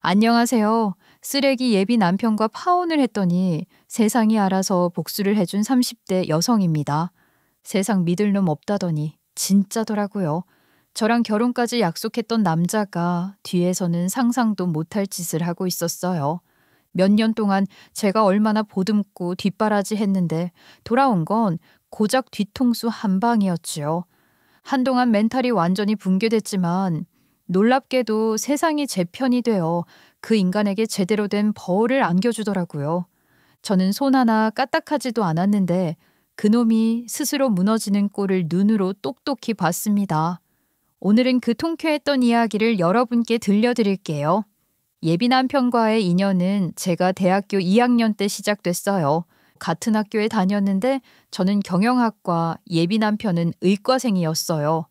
안녕하세요. 쓰레기 예비 남편과 파혼을 했더니 세상이 알아서 복수를 해준 30대 여성입니다. 세상 믿을 놈 없다더니 진짜더라고요. 저랑 결혼까지 약속했던 남자가 뒤에서는 상상도 못할 짓을 하고 있었어요. 몇 년 동안 제가 얼마나 보듬고 뒷바라지 했는데 돌아온 건 고작 뒤통수 한 방이었지요. 한동안 멘탈이 완전히 붕괴됐지만 놀랍게도 세상이 제 편이 되어 그 인간에게 제대로 된 벌을 안겨주더라고요. 저는 손 하나 까딱하지도 않았는데 그놈이 스스로 무너지는 꼴을 눈으로 똑똑히 봤습니다. 오늘은 그 통쾌했던 이야기를 여러분께 들려드릴게요. 예비 남편과의 인연은 제가 대학교 2학년 때 시작됐어요. 같은 학교에 다녔는데 저는 경영학과, 예비 남편은 의과생이었어요.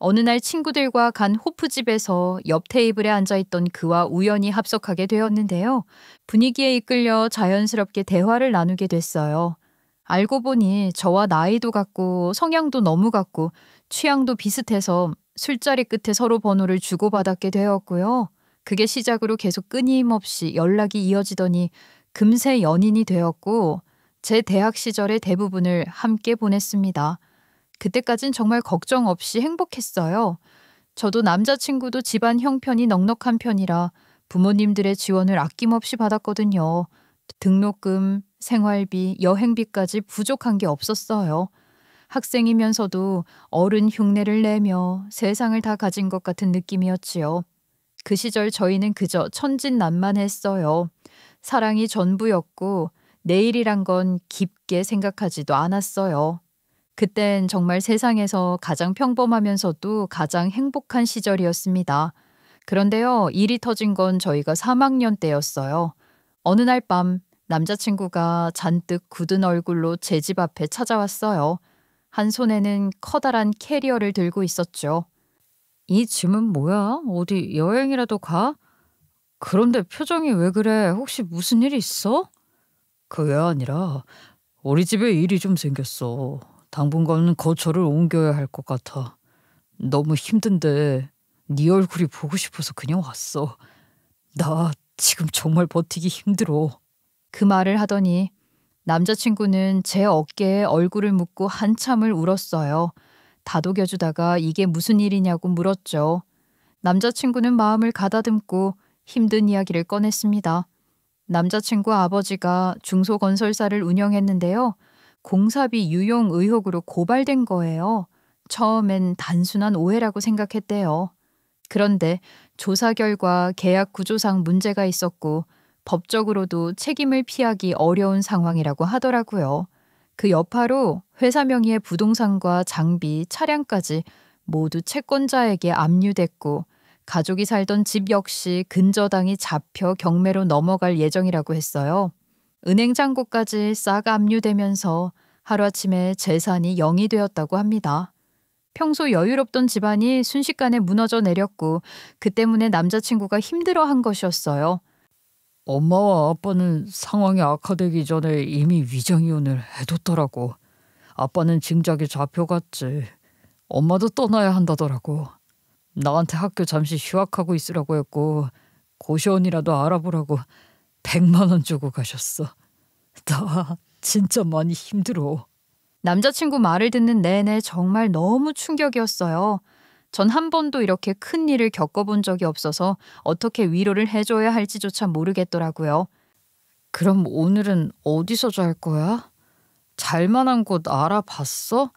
어느 날 친구들과 간 호프집에서 옆 테이블에 앉아있던 그와 우연히 합석하게 되었는데요. 분위기에 이끌려 자연스럽게 대화를 나누게 됐어요. 알고 보니 저와 나이도 같고 성향도 너무 같고 취향도 비슷해서 술자리 끝에 서로 번호를 주고받았게 되었고요. 그게 시작으로 계속 끊임없이 연락이 이어지더니 금세 연인이 되었고 제 대학 시절의 대부분을 함께 보냈습니다. 그때까진 정말 걱정 없이 행복했어요. 저도 남자친구도 집안 형편이 넉넉한 편이라 부모님들의 지원을 아낌없이 받았거든요. 등록금, 생활비, 여행비까지 부족한 게 없었어요. 학생이면서도 어른 흉내를 내며 세상을 다 가진 것 같은 느낌이었지요. 그 시절 저희는 그저 천진난만했어요. 사랑이 전부였고 내일이란 건 깊게 생각하지도 않았어요. 그땐 정말 세상에서 가장 평범하면서도 가장 행복한 시절이었습니다. 그런데요, 일이 터진 건 저희가 3학년 때였어요. 어느 날 밤 남자친구가 잔뜩 굳은 얼굴로 제 집 앞에 찾아왔어요. 한 손에는 커다란 캐리어를 들고 있었죠. 이 짐은 뭐야? 어디 여행이라도 가? 그런데 표정이 왜 그래? 혹시 무슨 일 있어? 그게 아니라 우리 집에 일이 좀 생겼어. 당분간은 거처를 옮겨야 할 것 같아. 너무 힘든데 네 얼굴이 보고 싶어서 그냥 왔어. 나 지금 정말 버티기 힘들어. 그 말을 하더니 남자친구는 제 어깨에 얼굴을 묻고 한참을 울었어요. 다독여주다가 이게 무슨 일이냐고 물었죠. 남자친구는 마음을 가다듬고 힘든 이야기를 꺼냈습니다. 남자친구 아버지가 중소건설사를 운영했는데요. 공사비 유용 의혹으로 고발된 거예요. 처음엔 단순한 오해라고 생각했대요. 그런데 조사 결과 계약 구조상 문제가 있었고 법적으로도 책임을 피하기 어려운 상황이라고 하더라고요. 그 여파로 회사 명의의 부동산과 장비, 차량까지 모두 채권자에게 압류됐고 가족이 살던 집 역시 근저당이 잡혀 경매로 넘어갈 예정이라고 했어요. 은행 잔고까지 싹 압류되면서 하루아침에 재산이 0이 되었다고 합니다. 평소 여유롭던 집안이 순식간에 무너져 내렸고 그 때문에 남자친구가 힘들어한 것이었어요. 엄마와 아빠는 상황이 악화되기 전에 이미 위장이혼을 해뒀더라고. 아빠는 징작에 잡혀갔지. 엄마도 떠나야 한다더라고. 나한테 학교 잠시 휴학하고 있으라고 했고 고시원이라도 알아보라고 100만 원 주고 가셨어. 나 진짜 많이 힘들어. 남자친구 말을 듣는 내내 정말 너무 충격이었어요. 전 한 번도 이렇게 큰 일을 겪어본 적이 없어서 어떻게 위로를 해줘야 할지조차 모르겠더라고요. 그럼 오늘은 어디서 잘 거야? 잘 만한 곳 알아봤어?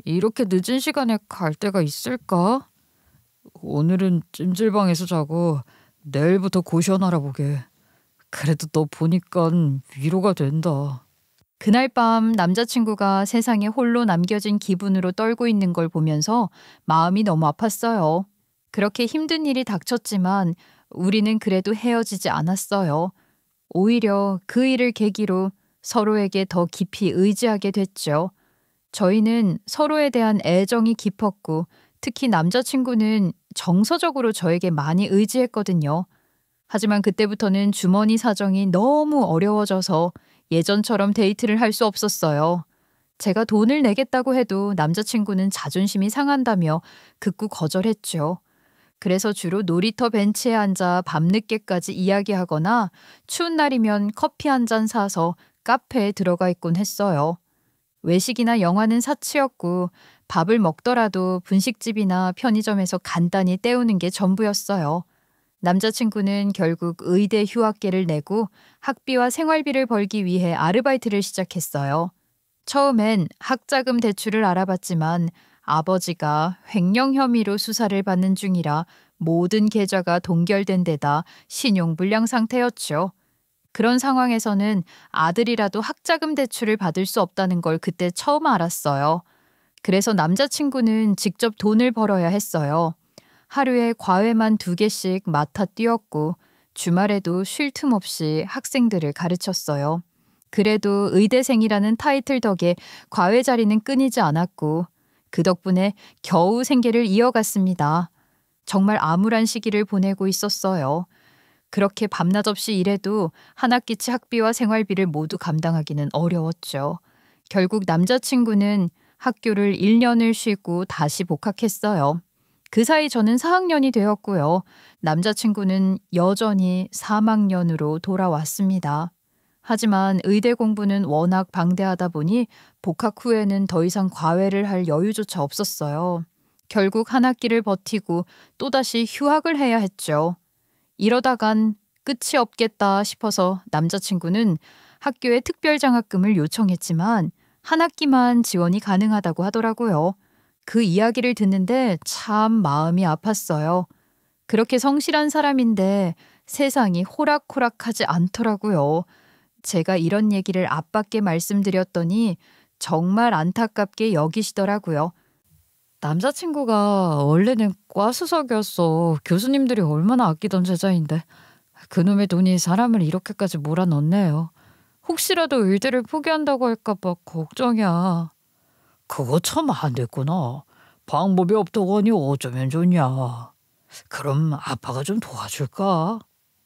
이렇게 늦은 시간에 갈 데가 있을까? 오늘은 찜질방에서 자고 내일부터 고시원 알아보게. 그래도 너 보니깐 위로가 된다. 그날 밤 남자친구가 세상에 홀로 남겨진 기분으로 떨고 있는 걸 보면서 마음이 너무 아팠어요. 그렇게 힘든 일이 닥쳤지만 우리는 그래도 헤어지지 않았어요. 오히려 그 일을 계기로 서로에게 더 깊이 의지하게 됐죠. 저희는 서로에 대한 애정이 깊었고 특히 남자친구는 정서적으로 저에게 많이 의지했거든요. 하지만 그때부터는 주머니 사정이 너무 어려워져서 예전처럼 데이트를 할 수 없었어요. 제가 돈을 내겠다고 해도 남자친구는 자존심이 상한다며 극구 거절했죠. 그래서 주로 놀이터 벤치에 앉아 밤늦게까지 이야기하거나 추운 날이면 커피 한 잔 사서 카페에 들어가 있곤 했어요. 외식이나 영화는 사치였고 밥을 먹더라도 분식집이나 편의점에서 간단히 때우는 게 전부였어요. 남자친구는 결국 의대 휴학계를 내고 학비와 생활비를 벌기 위해 아르바이트를 시작했어요. 처음엔 학자금 대출을 알아봤지만 아버지가 횡령 혐의로 수사를 받는 중이라 모든 계좌가 동결된 데다 신용불량 상태였죠. 그런 상황에서는 아들이라도 학자금 대출을 받을 수 없다는 걸 그때 처음 알았어요. 그래서 남자친구는 직접 돈을 벌어야 했어요. 하루에 과외만 2개씩 맡아 뛰었고 주말에도 쉴 틈 없이 학생들을 가르쳤어요. 그래도 의대생이라는 타이틀 덕에 과외 자리는 끊이지 않았고 그 덕분에 겨우 생계를 이어갔습니다. 정말 암울한 시기를 보내고 있었어요. 그렇게 밤낮 없이 일해도 한 학기치 학비와 생활비를 모두 감당하기는 어려웠죠. 결국 남자친구는 학교를 1년을 쉬고 다시 복학했어요. 그 사이 저는 4학년이 되었고요. 남자친구는 여전히 3학년으로 돌아왔습니다. 하지만 의대 공부는 워낙 방대하다 보니 복학 후에는 더 이상 과외를 할 여유조차 없었어요. 결국 한 학기를 버티고 또다시 휴학을 해야 했죠. 이러다간 끝이 없겠다 싶어서 남자친구는 학교에 특별장학금을 요청했지만 한 학기만 지원이 가능하다고 하더라고요. 그 이야기를 듣는데 참 마음이 아팠어요. 그렇게 성실한 사람인데 세상이 호락호락하지 않더라고요. 제가 이런 얘기를 아빠께 말씀드렸더니 정말 안타깝게 여기시더라고요. 남자친구가 원래는 과수석이었어. 교수님들이 얼마나 아끼던 제자인데 그놈의 돈이 사람을 이렇게까지 몰아넣네요. 혹시라도 의대를 포기한다고 할까봐 걱정이야. 그거 참 안 됐구나. 방법이 없다고 하니 어쩌면 좋냐. 그럼 아빠가 좀 도와줄까?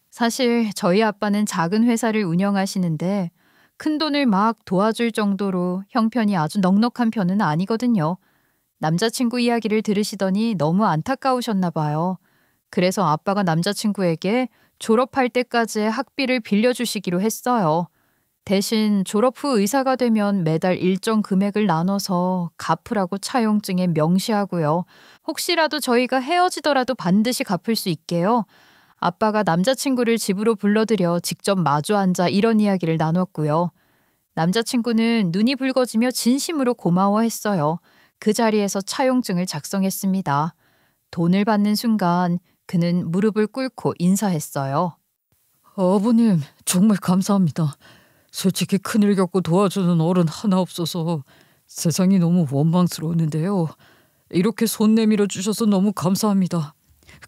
사실 저희 아빠는 작은 회사를 운영하시는데 큰 돈을 막 도와줄 정도로 형편이 아주 넉넉한 편은 아니거든요. 남자친구 이야기를 들으시더니 너무 안타까우셨나 봐요. 그래서 아빠가 남자친구에게 졸업할 때까지의 학비를 빌려주시기로 했어요. 대신 졸업 후 의사가 되면 매달 일정 금액을 나눠서 갚으라고 차용증에 명시하고요. 혹시라도 저희가 헤어지더라도 반드시 갚을 수 있게요. 아빠가 남자친구를 집으로 불러들여 직접 마주 앉아 이런 이야기를 나눴고요. 남자친구는 눈이 붉어지며 진심으로 고마워했어요. 그 자리에서 차용증을 작성했습니다. 돈을 받는 순간 그는 무릎을 꿇고 인사했어요. 아버님, 정말 감사합니다. 솔직히 큰일 겪고 도와주는 어른 하나 없어서 세상이 너무 원망스러웠는데요. 이렇게 손 내밀어 주셔서 너무 감사합니다.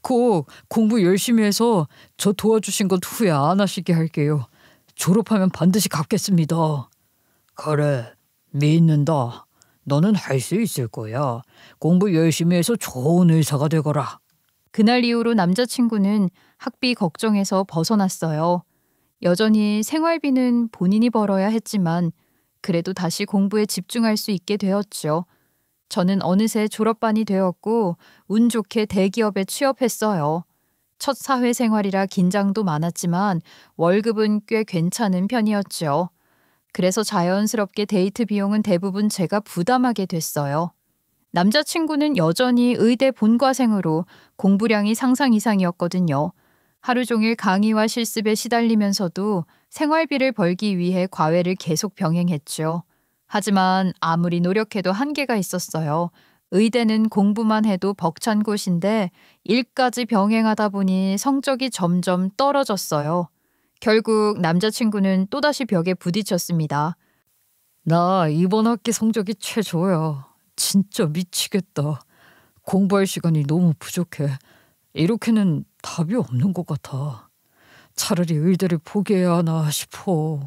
꼭 공부 열심히 해서 저 도와주신 것 후회 안 하시게 할게요. 졸업하면 반드시 갚겠습니다. 그래, 믿는다. 너는 할 수 있을 거야. 공부 열심히 해서 좋은 의사가 되거라. 그날 이후로 남자친구는 학비 걱정에서 벗어났어요. 여전히 생활비는 본인이 벌어야 했지만 그래도 다시 공부에 집중할 수 있게 되었죠. 저는 어느새 졸업반이 되었고 운 좋게 대기업에 취업했어요. 첫 사회생활이라 긴장도 많았지만 월급은 꽤 괜찮은 편이었죠. 그래서 자연스럽게 데이트 비용은 대부분 제가 부담하게 됐어요. 남자친구는 여전히 의대 본과생으로 공부량이 상상 이상이었거든요. 하루 종일 강의와 실습에 시달리면서도 생활비를 벌기 위해 과외를 계속 병행했죠. 하지만 아무리 노력해도 한계가 있었어요. 의대는 공부만 해도 벅찬 곳인데 일까지 병행하다 보니 성적이 점점 떨어졌어요. 결국 남자친구는 또다시 벽에 부딪혔습니다. 나 이번 학기 성적이 최저야. 진짜 미치겠다. 공부할 시간이 너무 부족해. 이렇게는 답이 없는 것 같아. 차라리 의대를 포기해야 하나 싶어.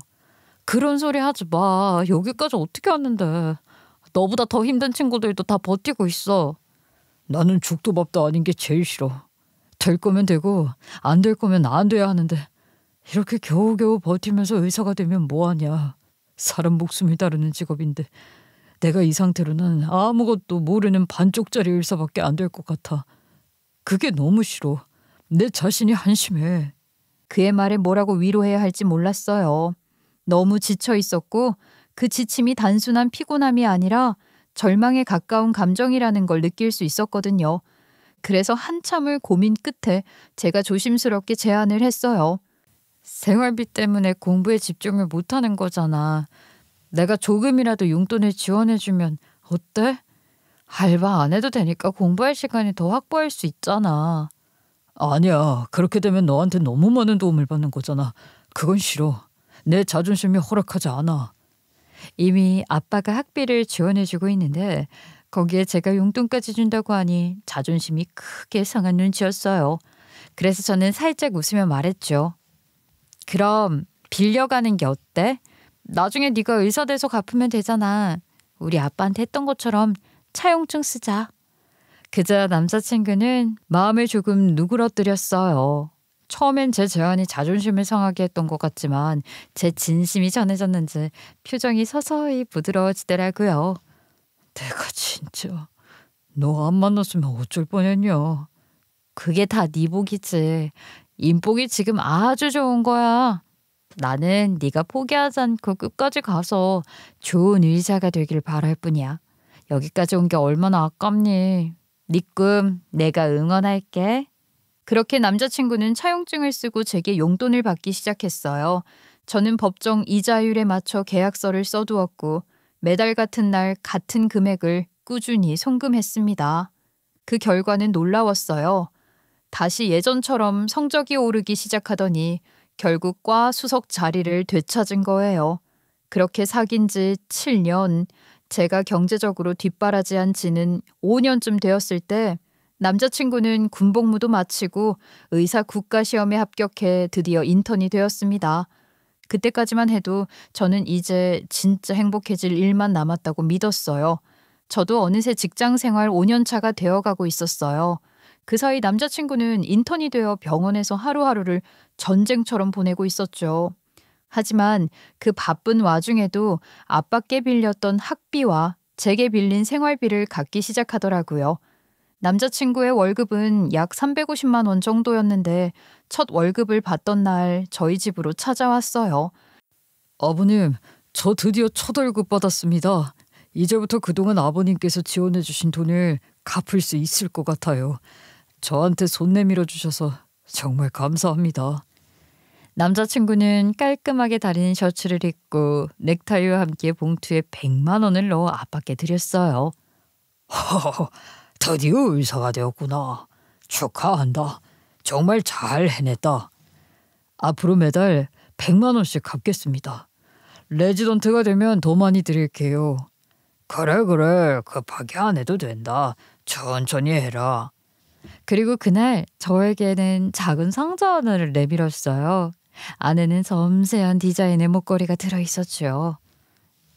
그런 소리 하지 마. 여기까지 어떻게 왔는데. 너보다 더 힘든 친구들도 다 버티고 있어. 나는 죽도 밥도 아닌 게 제일 싫어. 될 거면 되고 안 될 거면 안 돼야 하는데 이렇게 겨우겨우 버티면서 의사가 되면 뭐하냐. 사람 목숨이 다루는 직업인데 내가 이 상태로는 아무것도 모르는 반쪽짜리 의사밖에 안 될 것 같아. 그게 너무 싫어. 내 자신이 한심해. 그의 말에 뭐라고 위로해야 할지 몰랐어요. 너무 지쳐 있었고 그 지침이 단순한 피곤함이 아니라 절망에 가까운 감정이라는 걸 느낄 수 있었거든요. 그래서 한참을 고민 끝에 제가 조심스럽게 제안을 했어요. 생활비 때문에 공부에 집중을 못하는 거잖아. 내가 조금이라도 용돈을 지원해주면 어때? 알바 안 해도 되니까 공부할 시간이 더 확보할 수 있잖아. 아니야. 그렇게 되면 너한테 너무 많은 도움을 받는 거잖아. 그건 싫어. 내 자존심이 허락하지 않아. 이미 아빠가 학비를 지원해주고 있는데 거기에 제가 용돈까지 준다고 하니 자존심이 크게 상한 눈치였어요. 그래서 저는 살짝 웃으며 말했죠. 그럼 빌려가는 게 어때? 나중에 네가 의사 돼서 갚으면 되잖아. 우리 아빠한테 했던 것처럼 차용증 쓰자. 그자 남자친구는 마음을 조금 누그러뜨렸어요. 처음엔 제 제안이 자존심을 상하게 했던 것 같지만 제 진심이 전해졌는지 표정이 서서히 부드러워지더라고요. 내가 진짜 너 안 만났으면 어쩔 뻔했냐. 그게 다 네 복이지. 인복이 지금 아주 좋은 거야. 나는 네가 포기하지 않고 끝까지 가서 좋은 의사가 되길 바랄 뿐이야. 여기까지 온 게 얼마나 아깝니. 네 꿈 내가 응원할게. 그렇게 남자친구는 차용증을 쓰고 제게 용돈을 받기 시작했어요. 저는 법정 이자율에 맞춰 계약서를 써두었고 매달 같은 날 같은 금액을 꾸준히 송금했습니다. 그 결과는 놀라웠어요. 다시 예전처럼 성적이 오르기 시작하더니 결국 과 수석 자리를 되찾은 거예요. 그렇게 사귄 지 7년, 제가 경제적으로 뒷바라지한 지는 5년쯤 되었을 때 남자친구는 군복무도 마치고 의사 국가시험에 합격해 드디어 인턴이 되었습니다. 그때까지만 해도 저는 이제 진짜 행복해질 일만 남았다고 믿었어요. 저도 어느새 직장 생활 5년 차가 되어가고 있었어요. 그 사이 남자친구는 인턴이 되어 병원에서 하루하루를 전쟁처럼 보내고 있었죠. 하지만 그 바쁜 와중에도 아빠께 빌렸던 학비와 제게 빌린 생활비를 갚기 시작하더라고요. 남자친구의 월급은 약 350만 원 정도였는데 첫 월급을 받던 날 저희 집으로 찾아왔어요. 아버님, 저 드디어 첫 월급 받았습니다. 이제부터 그동안 아버님께서 지원해 주신 돈을 갚을 수 있을 것 같아요. 저한테 손 내밀어 주셔서 정말 감사합니다. 남자친구는 깔끔하게 다린 셔츠를 입고 넥타이와 함께 봉투에 100만 원을 넣어 아빠께 드렸어요. 허허, 드디어 의사가 되었구나. 축하한다. 정말 잘 해냈다. 앞으로 매달 100만 원씩 갚겠습니다. 레지던트가 되면 더 많이 드릴게요. 그래, 급하게 안 해도 된다. 천천히 해라. 그리고 그날 저에게는 작은 상자 하나를 내밀었어요. 안에는 섬세한 디자인의 목걸이가 들어있었죠.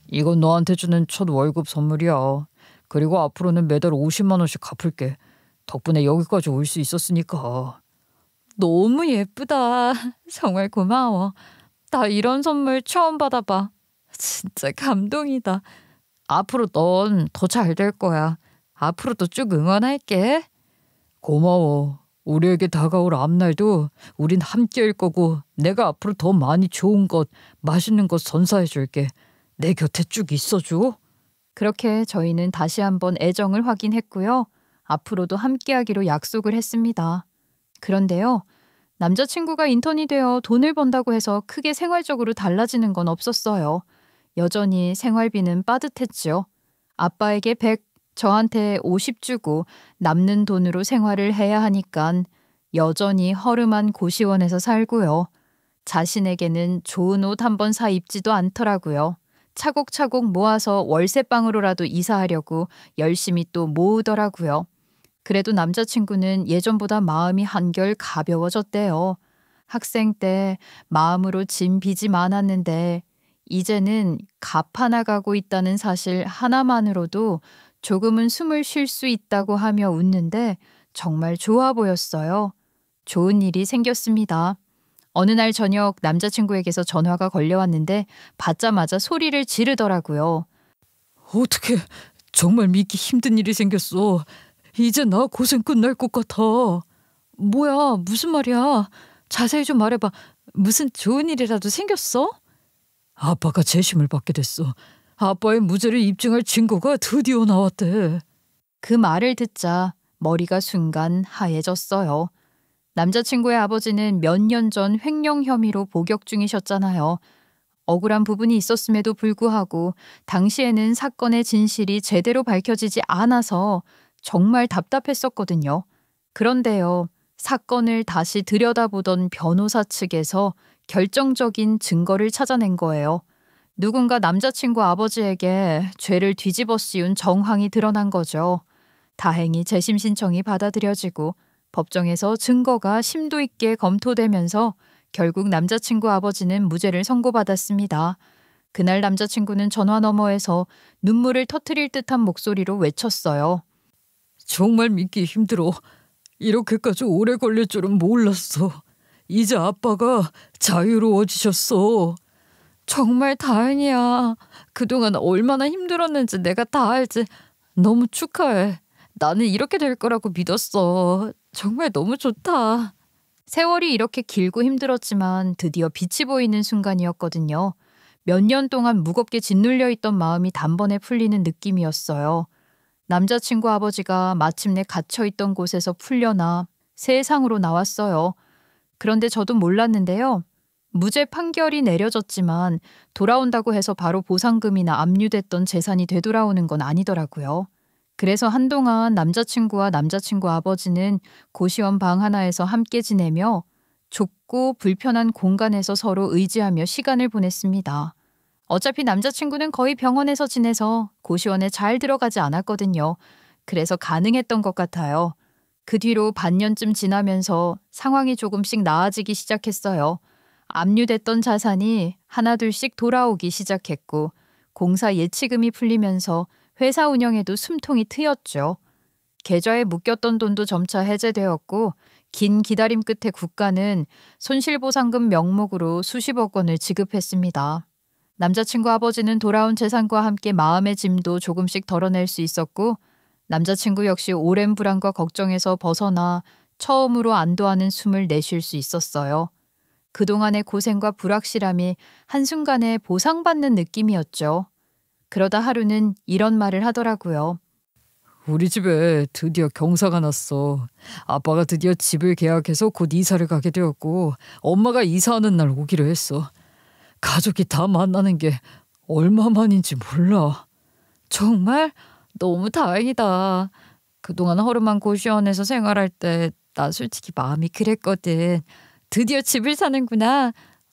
이건 너한테 주는 첫 월급 선물이야. 그리고 앞으로는 매달 50만 원씩 갚을게. 덕분에 여기까지 올 수 있었으니까. 너무 예쁘다. 정말 고마워. 나 이런 선물 처음 받아봐. 진짜 감동이다. 앞으로 넌 더 잘 될 거야. 앞으로도 쭉 응원할게. 고마워. 우리에게 다가올 앞날도 우린 함께일 거고 내가 앞으로 더 많이 좋은 것, 맛있는 것 선사해 줄게. 내 곁에 쭉 있어줘. 그렇게 저희는 다시 한번 애정을 확인했고요. 앞으로도 함께하기로 약속을 했습니다. 그런데요. 남자친구가 인턴이 되어 돈을 번다고 해서 크게 생활적으로 달라지는 건 없었어요. 여전히 생활비는 빠듯했죠. 아빠에게 100, 저한테 50 주고 남는 돈으로 생활을 해야 하니깐 여전히 허름한 고시원에서 살고요. 자신에게는 좋은 옷 한 번 사 입지도 않더라고요. 차곡차곡 모아서 월세방으로라도 이사하려고 열심히 또 모으더라고요. 그래도 남자친구는 예전보다 마음이 한결 가벼워졌대요. 학생 때 마음으로 진 빚이 많았는데 이제는 갚아나가고 있다는 사실 하나만으로도 조금은 숨을 쉴 수 있다고 하며 웃는데 정말 좋아 보였어요. 좋은 일이 생겼습니다. 어느 날 저녁 남자친구에게서 전화가 걸려왔는데 받자마자 소리를 지르더라고요. 어떻게 정말 믿기 힘든 일이 생겼어. 이제 나 고생 끝날 것 같아. 뭐야, 무슨 말이야? 자세히 좀 말해봐. 무슨 좋은 일이라도 생겼어? 아빠가 재심을 받게 됐어. 아빠의 무죄를 입증할 증거가 드디어 나왔대. 그 말을 듣자 머리가 순간 하얘졌어요. 남자친구의 아버지는 몇 년 전 횡령 혐의로 복역 중이셨잖아요. 억울한 부분이 있었음에도 불구하고 당시에는 사건의 진실이 제대로 밝혀지지 않아서 정말 답답했었거든요. 그런데요, 사건을 다시 들여다보던 변호사 측에서 결정적인 증거를 찾아낸 거예요. 누군가 남자친구 아버지에게 죄를 뒤집어 씌운 정황이 드러난 거죠. 다행히 재심 신청이 받아들여지고 법정에서 증거가 심도 있게 검토되면서 결국 남자친구 아버지는 무죄를 선고받았습니다. 그날 남자친구는 전화 너머에서 눈물을 터뜨릴 듯한 목소리로 외쳤어요. 정말 믿기 힘들어. 이렇게까지 오래 걸릴 줄은 몰랐어. 이제 아빠가 자유로워지셨어. 정말 다행이야. 그동안 얼마나 힘들었는지 내가 다 알지. 너무 축하해. 나는 이렇게 될 거라고 믿었어. 정말 너무 좋다. 세월이 이렇게 길고 힘들었지만 드디어 빛이 보이는 순간이었거든요. 몇 년 동안 무겁게 짓눌려 있던 마음이 단번에 풀리는 느낌이었어요. 남자친구 아버지가 마침내 갇혀있던 곳에서 풀려나 세상으로 나왔어요. 그런데 저도 몰랐는데요. 무죄 판결이 내려졌지만 돌아온다고 해서 바로 보상금이나 압류됐던 재산이 되돌아오는 건 아니더라고요. 그래서 한동안 남자친구와 남자친구 아버지는 고시원 방 하나에서 함께 지내며 좁고 불편한 공간에서 서로 의지하며 시간을 보냈습니다. 어차피 남자친구는 거의 병원에서 지내서 고시원에 잘 들어가지 않았거든요. 그래서 가능했던 것 같아요. 그 뒤로 반년쯤 지나면서 상황이 조금씩 나아지기 시작했어요. 압류됐던 자산이 하나둘씩 돌아오기 시작했고 공사 예치금이 풀리면서 회사 운영에도 숨통이 트였죠. 계좌에 묶였던 돈도 점차 해제되었고 긴 기다림 끝에 국가는 손실보상금 명목으로 수십억 원을 지급했습니다. 남자친구 아버지는 돌아온 재산과 함께 마음의 짐도 조금씩 덜어낼 수 있었고 남자친구 역시 오랜 불안과 걱정에서 벗어나 처음으로 안도하는 숨을 내쉴 수 있었어요. 그동안의 고생과 불확실함이 한순간에 보상받는 느낌이었죠. 그러다 하루는 이런 말을 하더라고요. 우리 집에 드디어 경사가 났어. 아빠가 드디어 집을 계약해서 곧 이사를 가게 되었고 엄마가 이사하는 날 오기로 했어. 가족이 다 만나는 게 얼마만인지 몰라. 정말 너무 다행이다. 그동안 허름한 고시원에서 생활할 때 나 솔직히 마음이 그랬거든. 드디어 집을 사는구나.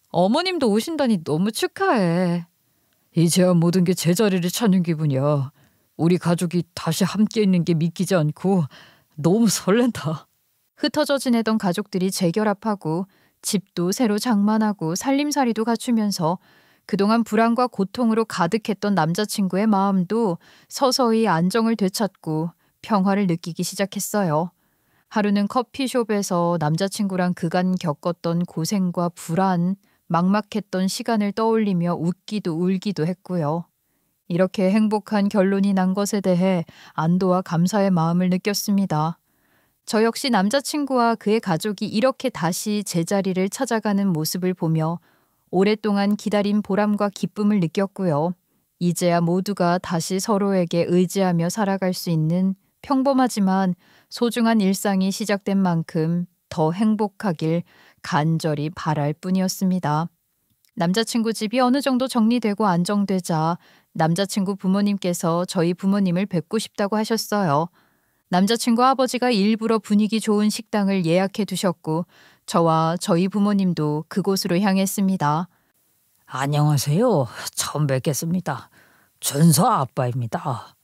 어머님도 오신다니 너무 축하해. 이제야 모든 게 제자리를 찾는 기분이야. 우리 가족이 다시 함께 있는 게 믿기지 않고 너무 설렌다. 흩어져 지내던 가족들이 재결합하고 집도 새로 장만하고 살림살이도 갖추면서 그동안 불안과 고통으로 가득했던 남자친구의 마음도 서서히 안정을 되찾고 평화를 느끼기 시작했어요. 하루는 커피숍에서 남자친구랑 그간 겪었던 고생과 불안, 막막했던 시간을 떠올리며 웃기도 울기도 했고요. 이렇게 행복한 결론이 난 것에 대해 안도와 감사의 마음을 느꼈습니다. 저 역시 남자친구와 그의 가족이 이렇게 다시 제자리를 찾아가는 모습을 보며 오랫동안 기다린 보람과 기쁨을 느꼈고요. 이제야 모두가 다시 서로에게 의지하며 살아갈 수 있는 평범하지만 소중한 일상이 시작된 만큼 더 행복하길 간절히 바랄 뿐이었습니다. 남자친구 집이 어느 정도 정리되고 안정되자 남자친구 부모님께서 저희 부모님을 뵙고 싶다고 하셨어요. 남자친구 아버지가 일부러 분위기 좋은 식당을 예약해 두셨고 저와 저희 부모님도 그곳으로 향했습니다. 안녕하세요. 처음 뵙겠습니다. 준서 아빠입니다.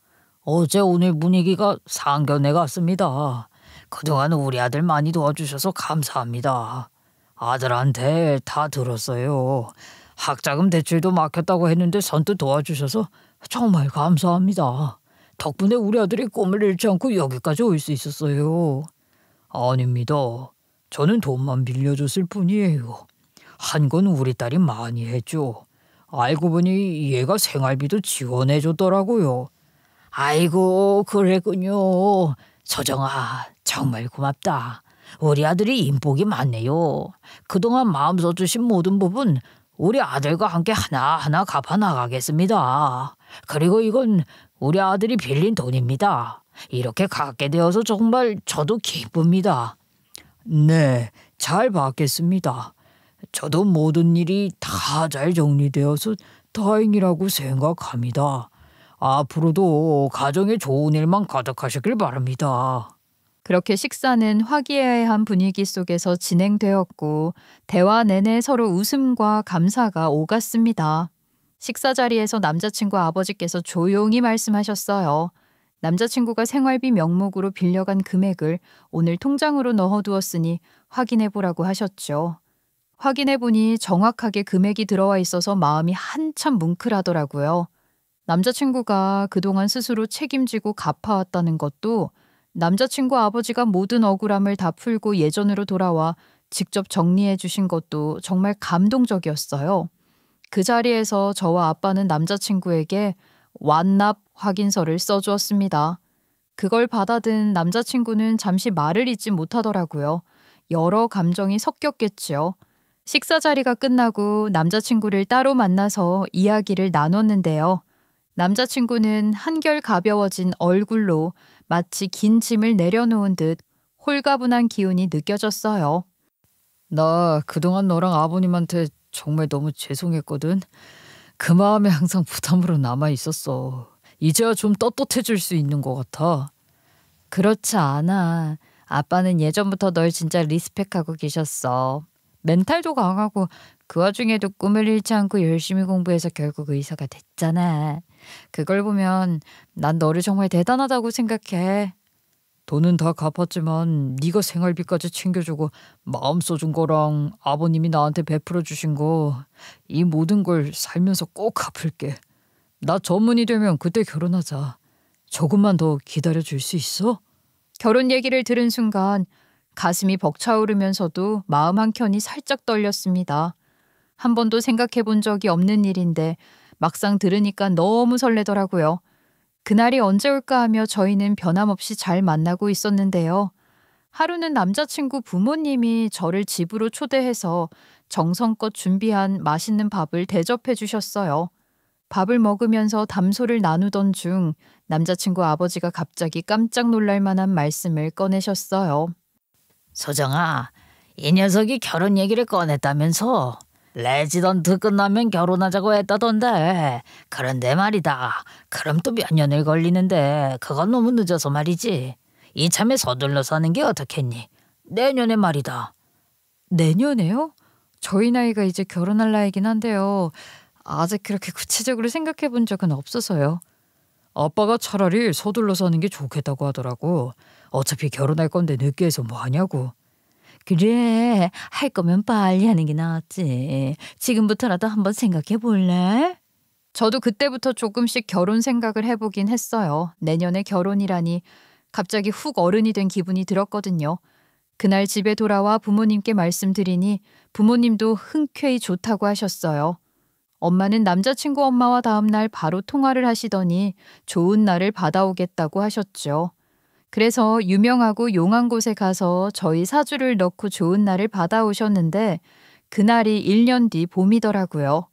어제 오늘 분위기가 상견례 같습니다. 그동안 우리 아들 많이 도와주셔서 감사합니다. 아들한테 다 들었어요. 학자금 대출도 막혔다고 했는데 선뜻 도와주셔서 정말 감사합니다. 덕분에 우리 아들이 꿈을 잃지 않고 여기까지 올 수 있었어요. 아닙니다. 저는 돈만 빌려줬을 뿐이에요. 한 건 우리 딸이 많이 했죠. 알고 보니 얘가 생활비도 지원해줬더라고요. 아이고 그랬군요. 서정아, 정말 고맙다. 우리 아들이 인복이 많네요. 그동안 마음 써주신 모든 부분 우리 아들과 함께 하나하나 갚아 나가겠습니다. 그리고 이건 우리 아들이 빌린 돈입니다. 이렇게 갚게 되어서 정말 저도 기쁩니다. 네, 잘 받겠습니다. 저도 모든 일이 다 잘 정리되어서 다행이라고 생각합니다. 앞으로도 가정에 좋은 일만 가득하시길 바랍니다. 그렇게 식사는 화기애애한 분위기 속에서 진행되었고 대화 내내 서로 웃음과 감사가 오갔습니다. 식사 자리에서 남자친구 아버지께서 조용히 말씀하셨어요. 남자친구가 생활비 명목으로 빌려간 금액을 오늘 통장으로 넣어두었으니 확인해보라고 하셨죠. 확인해보니 정확하게 금액이 들어와 있어서 마음이 한참 뭉클하더라고요. 남자친구가 그동안 스스로 책임지고 갚아왔다는 것도 남자친구 아버지가 모든 억울함을 다 풀고 예전으로 돌아와 직접 정리해 주신 것도 정말 감동적이었어요. 그 자리에서 저와 아빠는 남자친구에게 완납 확인서를 써주었습니다. 그걸 받아든 남자친구는 잠시 말을 잇지 못하더라고요. 여러 감정이 섞였겠지요. 식사 자리가 끝나고 남자친구를 따로 만나서 이야기를 나눴는데요. 남자친구는 한결 가벼워진 얼굴로 마치 긴 짐을 내려놓은 듯 홀가분한 기운이 느껴졌어요. 나 그동안 너랑 아버님한테 정말 너무 죄송했거든. 그 마음에 항상 부담으로 남아 있었어. 이제야 좀 떳떳해질 수 있는 것 같아. 그렇지 않아. 아빠는 예전부터 널 진짜 리스펙하고 계셨어. 멘탈도 강하고 그 와중에도 꿈을 잃지 않고 열심히 공부해서 결국 의사가 됐잖아. 그걸 보면 난 너를 정말 대단하다고 생각해. 돈은 다 갚았지만 네가 생활비까지 챙겨주고 마음 써준 거랑 아버님이 나한테 베풀어 주신 거, 이 모든 걸 살면서 꼭 갚을게. 나 전문이 되면 그때 결혼하자. 조금만 더 기다려 줄 수 있어? 결혼 얘기를 들은 순간 가슴이 벅차오르면서도 마음 한켠이 살짝 떨렸습니다. 한 번도 생각해 본 적이 없는 일인데 막상 들으니까 너무 설레더라고요. 그날이 언제 올까 하며 저희는 변함없이 잘 만나고 있었는데요. 하루는 남자친구 부모님이 저를 집으로 초대해서 정성껏 준비한 맛있는 밥을 대접해 주셨어요. 밥을 먹으면서 담소를 나누던 중 남자친구 아버지가 갑자기 깜짝 놀랄 만한 말씀을 꺼내셨어요. 서정아, 이 녀석이 결혼 얘기를 꺼냈다면서? 레지던트 끝나면 결혼하자고 했다던데. 그런데 말이다. 그럼 또 몇 년을 걸리는데 그건 너무 늦어서 말이지. 이참에 서둘러서 하는 게 어떻겠니? 내년에 말이다. 내년에요? 저희 나이가 이제 결혼할 나이긴 한데요. 아직 그렇게 구체적으로 생각해 본 적은 없어서요. 아빠가 차라리 서둘러서 하는 게 좋겠다고 하더라고. 어차피 결혼할 건데 늦게 해서 뭐 하냐고. 그래, 할 거면 빨리 하는 게 낫지. 지금부터라도 한번 생각해 볼래? 저도 그때부터 조금씩 결혼 생각을 해보긴 했어요. 내년에 결혼이라니 갑자기 훅 어른이 된 기분이 들었거든요. 그날 집에 돌아와 부모님께 말씀드리니 부모님도 흔쾌히 좋다고 하셨어요. 엄마는 남자친구 엄마와 다음날 바로 통화를 하시더니 좋은 날을 받아오겠다고 하셨죠. 그래서 유명하고 용한 곳에 가서 저희 사주를 넣고 좋은 날을 받아오셨는데 그날이 1년 뒤 봄이더라고요.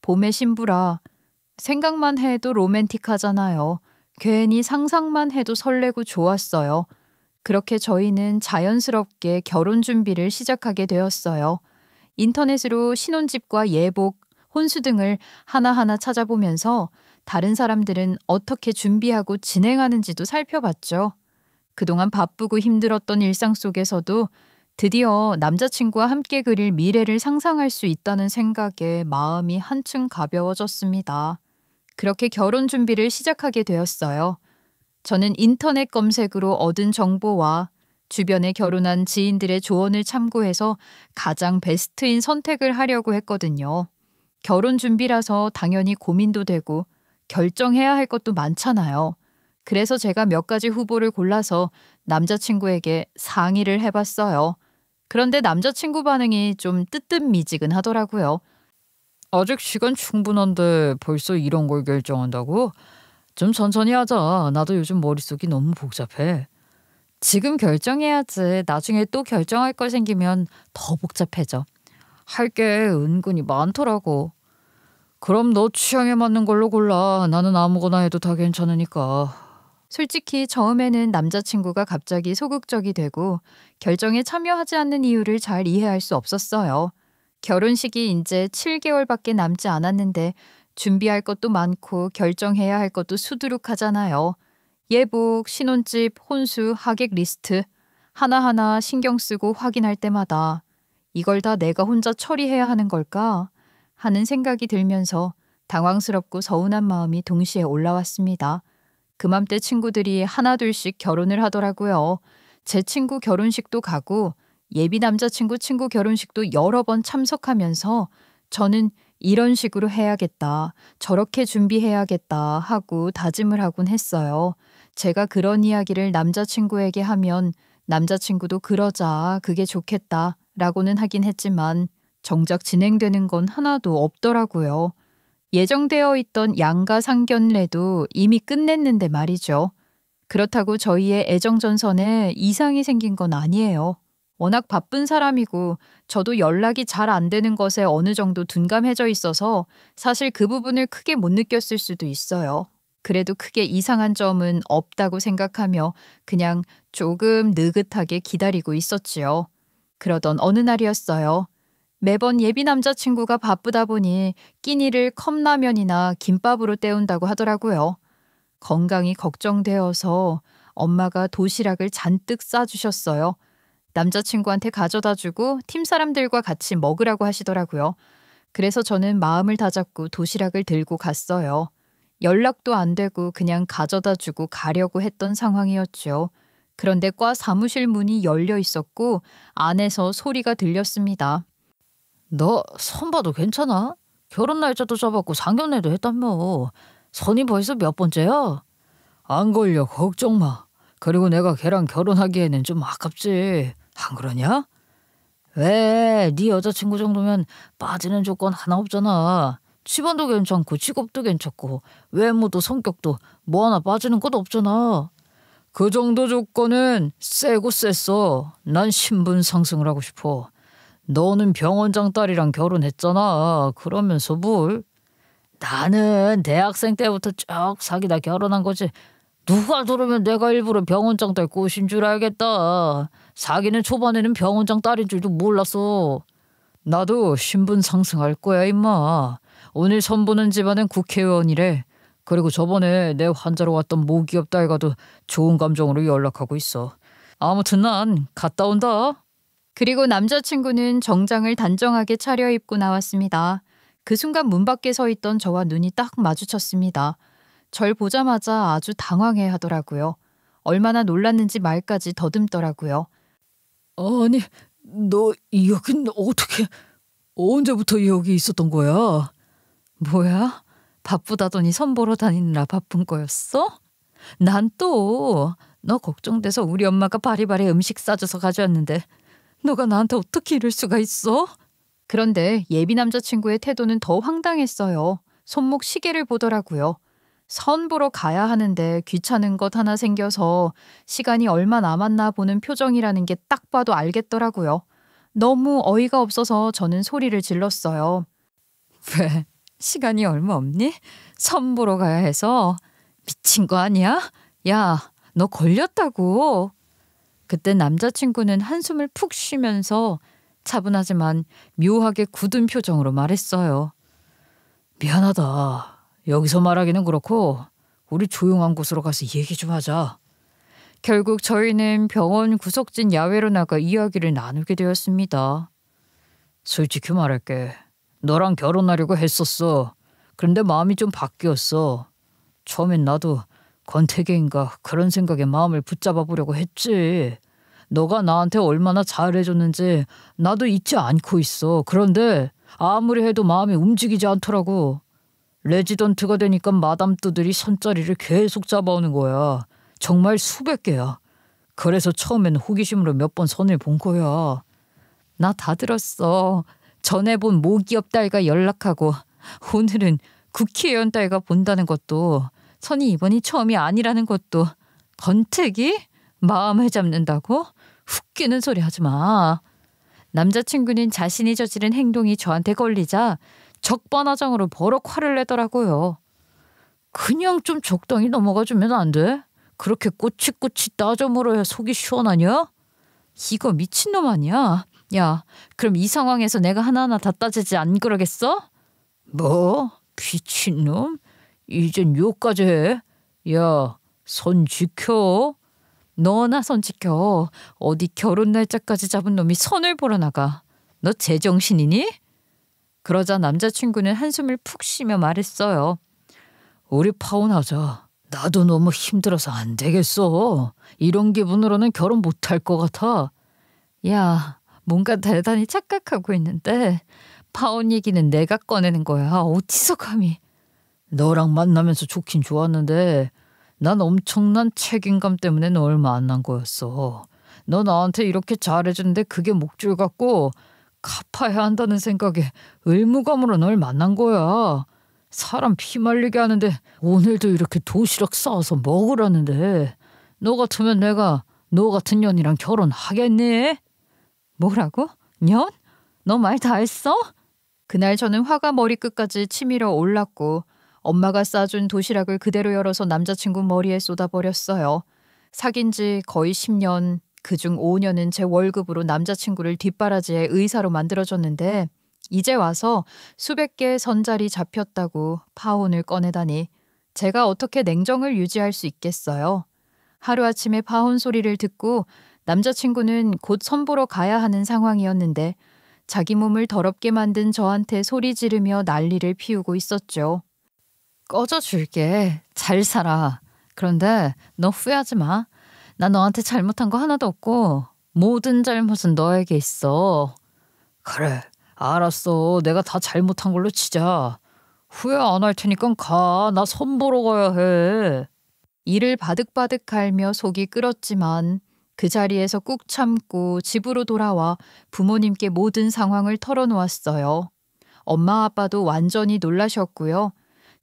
봄의 신부라 생각만 해도 로맨틱하잖아요. 괜히 상상만 해도 설레고 좋았어요. 그렇게 저희는 자연스럽게 결혼 준비를 시작하게 되었어요. 인터넷으로 신혼집과 예복, 혼수 등을 하나하나 찾아보면서 다른 사람들은 어떻게 준비하고 진행하는지도 살펴봤죠. 그동안 바쁘고 힘들었던 일상 속에서도 드디어 남자친구와 함께 그릴 미래를 상상할 수 있다는 생각에 마음이 한층 가벼워졌습니다. 그렇게 결혼 준비를 시작하게 되었어요. 저는 인터넷 검색으로 얻은 정보와 주변에 결혼한 지인들의 조언을 참고해서 가장 베스트인 선택을 하려고 했거든요. 결혼 준비라서 당연히 고민도 되고 결정해야 할 것도 많잖아요. 그래서 제가 몇 가지 후보를 골라서 남자친구에게 상의를 해봤어요. 그런데 남자친구 반응이 좀 뜨뜻미지근하더라고요. 아직 시간 충분한데 벌써 이런 걸 결정한다고? 좀 천천히 하자. 나도 요즘 머릿속이 너무 복잡해. 지금 결정해야지. 나중에 또 결정할 거 생기면 더 복잡해져. 할 게 은근히 많더라고. 그럼 너 취향에 맞는 걸로 골라. 나는 아무거나 해도 다 괜찮으니까. 솔직히 처음에는 남자친구가 갑자기 소극적이 되고 결정에 참여하지 않는 이유를 잘 이해할 수 없었어요. 결혼식이 이제 7개월밖에 남지 않았는데 준비할 것도 많고 결정해야 할 것도 수두룩하잖아요. 예복, 신혼집, 혼수, 하객 리스트 하나하나 신경 쓰고 확인할 때마다 이걸 다 내가 혼자 처리해야 하는 걸까? 하는 생각이 들면서 당황스럽고 서운한 마음이 동시에 올라왔습니다. 그맘때 친구들이 하나둘씩 결혼을 하더라고요. 제 친구 결혼식도 가고 예비 남자친구 친구 결혼식도 여러 번 참석하면서 저는 이런 식으로 해야겠다, 저렇게 준비해야겠다 하고 다짐을 하곤 했어요. 제가 그런 이야기를 남자친구에게 하면 남자친구도 그러자, 그게 좋겠다 라고는 하긴 했지만 정작 진행되는 건 하나도 없더라고요. 예정되어 있던 양가 상견례도 이미 끝냈는데 말이죠. 그렇다고 저희의 애정전선에 이상이 생긴 건 아니에요. 워낙 바쁜 사람이고 저도 연락이 잘 안 되는 것에 어느 정도 둔감해져 있어서 사실 그 부분을 크게 못 느꼈을 수도 있어요. 그래도 크게 이상한 점은 없다고 생각하며 그냥 조금 느긋하게 기다리고 있었지요. 그러던 어느 날이었어요. 매번 예비 남자친구가 바쁘다 보니 끼니를 컵라면이나 김밥으로 때운다고 하더라고요. 건강이 걱정되어서 엄마가 도시락을 잔뜩 싸주셨어요. 남자친구한테 가져다 주고 팀 사람들과 같이 먹으라고 하시더라고요. 그래서 저는 마음을 다잡고 도시락을 들고 갔어요. 연락도 안 되고 그냥 가져다 주고 가려고 했던 상황이었죠. 그런데 과 사무실 문이 열려 있었고 안에서 소리가 들렸습니다. 너 선 봐도 괜찮아? 결혼 날짜도 잡았고 상견례도 했다며. 선이 벌써 몇 번째야? 안 걸려, 걱정 마. 그리고 내가 걔랑 결혼하기에는 좀 아깝지. 안 그러냐? 왜? 네 여자친구 정도면 빠지는 조건 하나 없잖아. 집안도 괜찮고 직업도 괜찮고 외모도 성격도 뭐 하나 빠지는 것도 없잖아. 그 정도 조건은 세고 셌어. 난 신분 상승을 하고 싶어. 너는 병원장 딸이랑 결혼했잖아. 그러면서 뭘? 나는 대학생 때부터 쭉 사귀다 결혼한 거지. 누가 들으면 내가 일부러 병원장 딸 꼬신 줄 알겠다. 사귀는 초반에는 병원장 딸인 줄도 몰랐어. 나도 신분 상승할 거야 임마. 오늘 선보는 집안은 국회의원이래. 그리고 저번에 내 환자로 왔던 모기업 딸과도 좋은 감정으로 연락하고 있어. 아무튼 난 갔다 온다. 그리고 남자친구는 정장을 단정하게 차려입고 나왔습니다. 그 순간 문 밖에 서 있던 저와 눈이 딱 마주쳤습니다. 절 보자마자 아주 당황해 하더라고요. 얼마나 놀랐는지 말까지 더듬더라고요. 아니, 너 여긴 어떻게, 언제부터 여기 있었던 거야? 뭐야? 바쁘다더니 선보러 다니느라 바쁜 거였어? 난 또 너 걱정돼서 우리 엄마가 바리바리 음식 싸줘서 가져왔는데 너가 나한테 어떻게 이럴 수가 있어? 그런데 예비 남자친구의 태도는 더 황당했어요. 손목 시계를 보더라고요. 선 보러 가야 하는데 귀찮은 것 하나 생겨서 시간이 얼마 남았나 보는 표정이라는 게 딱 봐도 알겠더라고요. 너무 어이가 없어서 저는 소리를 질렀어요. 왜? 시간이 얼마 없니? 선 보러 가야 해서? 미친 거 아니야? 야, 너 걸렸다고. 그때 남자친구는 한숨을 푹 쉬면서 차분하지만 묘하게 굳은 표정으로 말했어요. 미안하다. 여기서 말하기는 그렇고 우리 조용한 곳으로 가서 얘기 좀 하자. 결국 저희는 병원 구석진 야외로 나가 이야기를 나누게 되었습니다. 솔직히 말할게. 너랑 결혼하려고 했었어. 그런데 마음이 좀 바뀌었어. 처음엔 나도 권태기인가 그런 생각에 마음을 붙잡아 보려고 했지. 너가 나한테 얼마나 잘해줬는지 나도 잊지 않고 있어. 그런데 아무리 해도 마음이 움직이지 않더라고. 레지던트가 되니까 마담뚜들이 선자리를 계속 잡아오는 거야. 정말 수백 개야. 그래서 처음엔 호기심으로 몇 번 선을 본 거야. 나 다 들었어. 전에 본 모기업 딸과 연락하고 오늘은 국회의원 딸과 본다는 것도 선이 이번이 처음이 아니라는 것도. 권태기? 마음을 잡는다고? 웃기는 소리 하지 마. 남자친구는 자신이 저지른 행동이 저한테 걸리자 적반하장으로 버럭 화를 내더라고요. 그냥 좀 적당히 넘어가 주면 안 돼? 그렇게 꼬치꼬치 따져 물어야 속이 시원하냐? 이거 미친놈 아니야? 야, 그럼 이 상황에서 내가 하나하나 다 따지지 안 그러겠어? 뭐? 미친놈? 이젠 욕까지 해? 야, 선 지켜. 너나 선 지켜. 어디 결혼 날짜까지 잡은 놈이 선을 보러 나가. 너 제정신이니? 그러자 남자친구는 한숨을 푹 쉬며 말했어요. 우리 파혼하자. 나도 너무 힘들어서 안 되겠어. 이런 기분으로는 결혼 못할 것 같아. 야, 뭔가 대단히 착각하고 있는데 파혼 얘기는 내가 꺼내는 거야. 어디서 감히. 너랑 만나면서 좋긴 좋았는데 난 엄청난 책임감 때문에 널 만난 거였어. 너 나한테 이렇게 잘해주는데 그게 목줄 같고 갚아야 한다는 생각에 의무감으로 널 만난 거야. 사람 피 말리게 하는데 오늘도 이렇게 도시락 싸와서 먹으라는데 너 같으면 내가 너 같은 년이랑 결혼하겠니? 뭐라고? 년? 너 말 다 했어? 그날 저는 화가 머리끝까지 치밀어 올랐고 엄마가 싸준 도시락을 그대로 열어서 남자친구 머리에 쏟아버렸어요. 사귄 지 거의 10년, 그중 5년은 제 월급으로 남자친구를 뒷바라지에 의사로 만들어줬는데 이제 와서 수백 개의 선자리 잡혔다고 파혼을 꺼내다니 제가 어떻게 냉정을 유지할 수 있겠어요. 하루아침에 파혼 소리를 듣고 남자친구는 곧 선보러 가야 하는 상황이었는데 자기 몸을 더럽게 만든 저한테 소리 지르며 난리를 피우고 있었죠. 꺼져줄게. 잘 살아. 그런데 너 후회하지 마. 나 너한테 잘못한 거 하나도 없고 모든 잘못은 너에게 있어. 그래, 알았어. 내가 다 잘못한 걸로 치자. 후회 안 할 테니까 가. 나 선보러 가야 해. 이를 바득바득 갈며 속이 끓었지만 그 자리에서 꾹 참고 집으로 돌아와 부모님께 모든 상황을 털어놓았어요. 엄마 아빠도 완전히 놀라셨고요.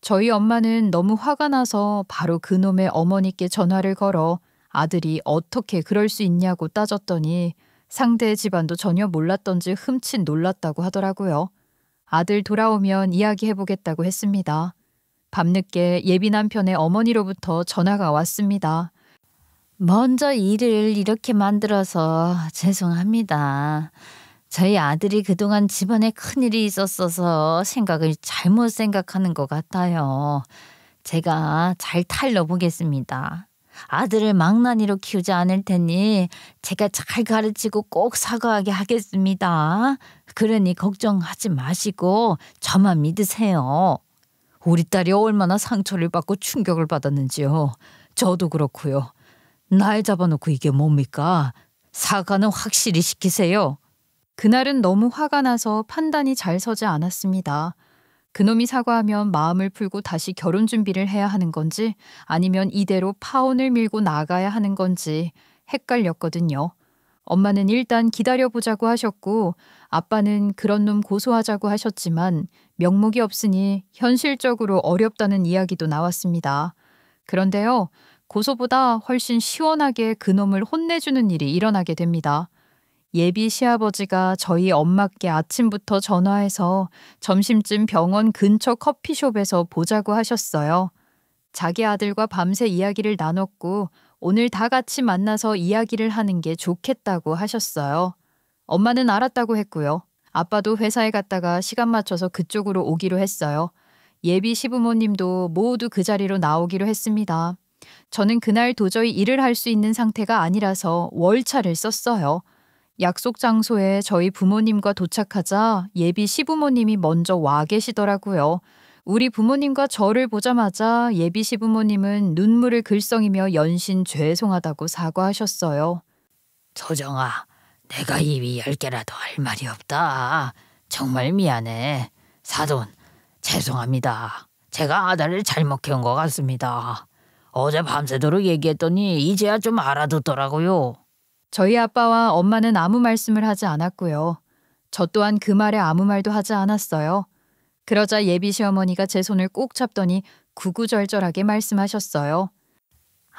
저희 엄마는 너무 화가 나서 바로 그놈의 어머니께 전화를 걸어 아들이 어떻게 그럴 수 있냐고 따졌더니 상대 집안도 전혀 몰랐던지 흠칫 놀랐다고 하더라고요. 아들 돌아오면 이야기해보겠다고 했습니다. 밤늦게 예비 남편의 어머니로부터 전화가 왔습니다. 먼저 일을 이렇게 만들어서 죄송합니다. 저희 아들이 그동안 집안에 큰일이 있었어서 생각을 잘못 생각하는 것 같아요. 제가 잘 탈러보겠습니다. 아들을 망나니로 키우지 않을 테니 제가 잘 가르치고 꼭 사과하게 하겠습니다. 그러니 걱정하지 마시고 저만 믿으세요. 우리 딸이 얼마나 상처를 받고 충격을 받았는지요. 저도 그렇고요. 날 잡아놓고 이게 뭡니까? 사과는 확실히 시키세요. 그날은 너무 화가 나서 판단이 잘 서지 않았습니다. 그놈이 사과하면 마음을 풀고 다시 결혼 준비를 해야 하는 건지 아니면 이대로 파혼을 밀고 나가야 하는 건지 헷갈렸거든요. 엄마는 일단 기다려보자고 하셨고 아빠는 그런 놈 고소하자고 하셨지만 명목이 없으니 현실적으로 어렵다는 이야기도 나왔습니다. 그런데요, 고소보다 훨씬 시원하게 그놈을 혼내주는 일이 일어나게 됩니다. 예비 시아버지가 저희 엄마께 아침부터 전화해서 점심쯤 병원 근처 커피숍에서 보자고 하셨어요. 자기 아들과 밤새 이야기를 나눴고 오늘 다 같이 만나서 이야기를 하는 게 좋겠다고 하셨어요. 엄마는 알았다고 했고요. 아빠도 회사에 갔다가 시간 맞춰서 그쪽으로 오기로 했어요. 예비 시부모님도 모두 그 자리로 나오기로 했습니다. 저는 그날 도저히 일을 할 수 있는 상태가 아니라서 월차를 썼어요. 약속 장소에 저희 부모님과 도착하자 예비 시부모님이 먼저 와 계시더라고요. 우리 부모님과 저를 보자마자 예비 시부모님은 눈물을 글썽이며 연신 죄송하다고 사과하셨어요. 조정아, 내가 입이 10개라도 할 말이 없다. 정말 미안해. 사돈, 죄송합니다. 제가 아들을 잘못 키운 것 같습니다. 어제 밤새도록 얘기했더니 이제야 좀 알아듣더라고요. 저희 아빠와 엄마는 아무 말씀을 하지 않았고요. 저 또한 그 말에 아무 말도 하지 않았어요. 그러자 예비 시어머니가 제 손을 꼭 잡더니 구구절절하게 말씀하셨어요.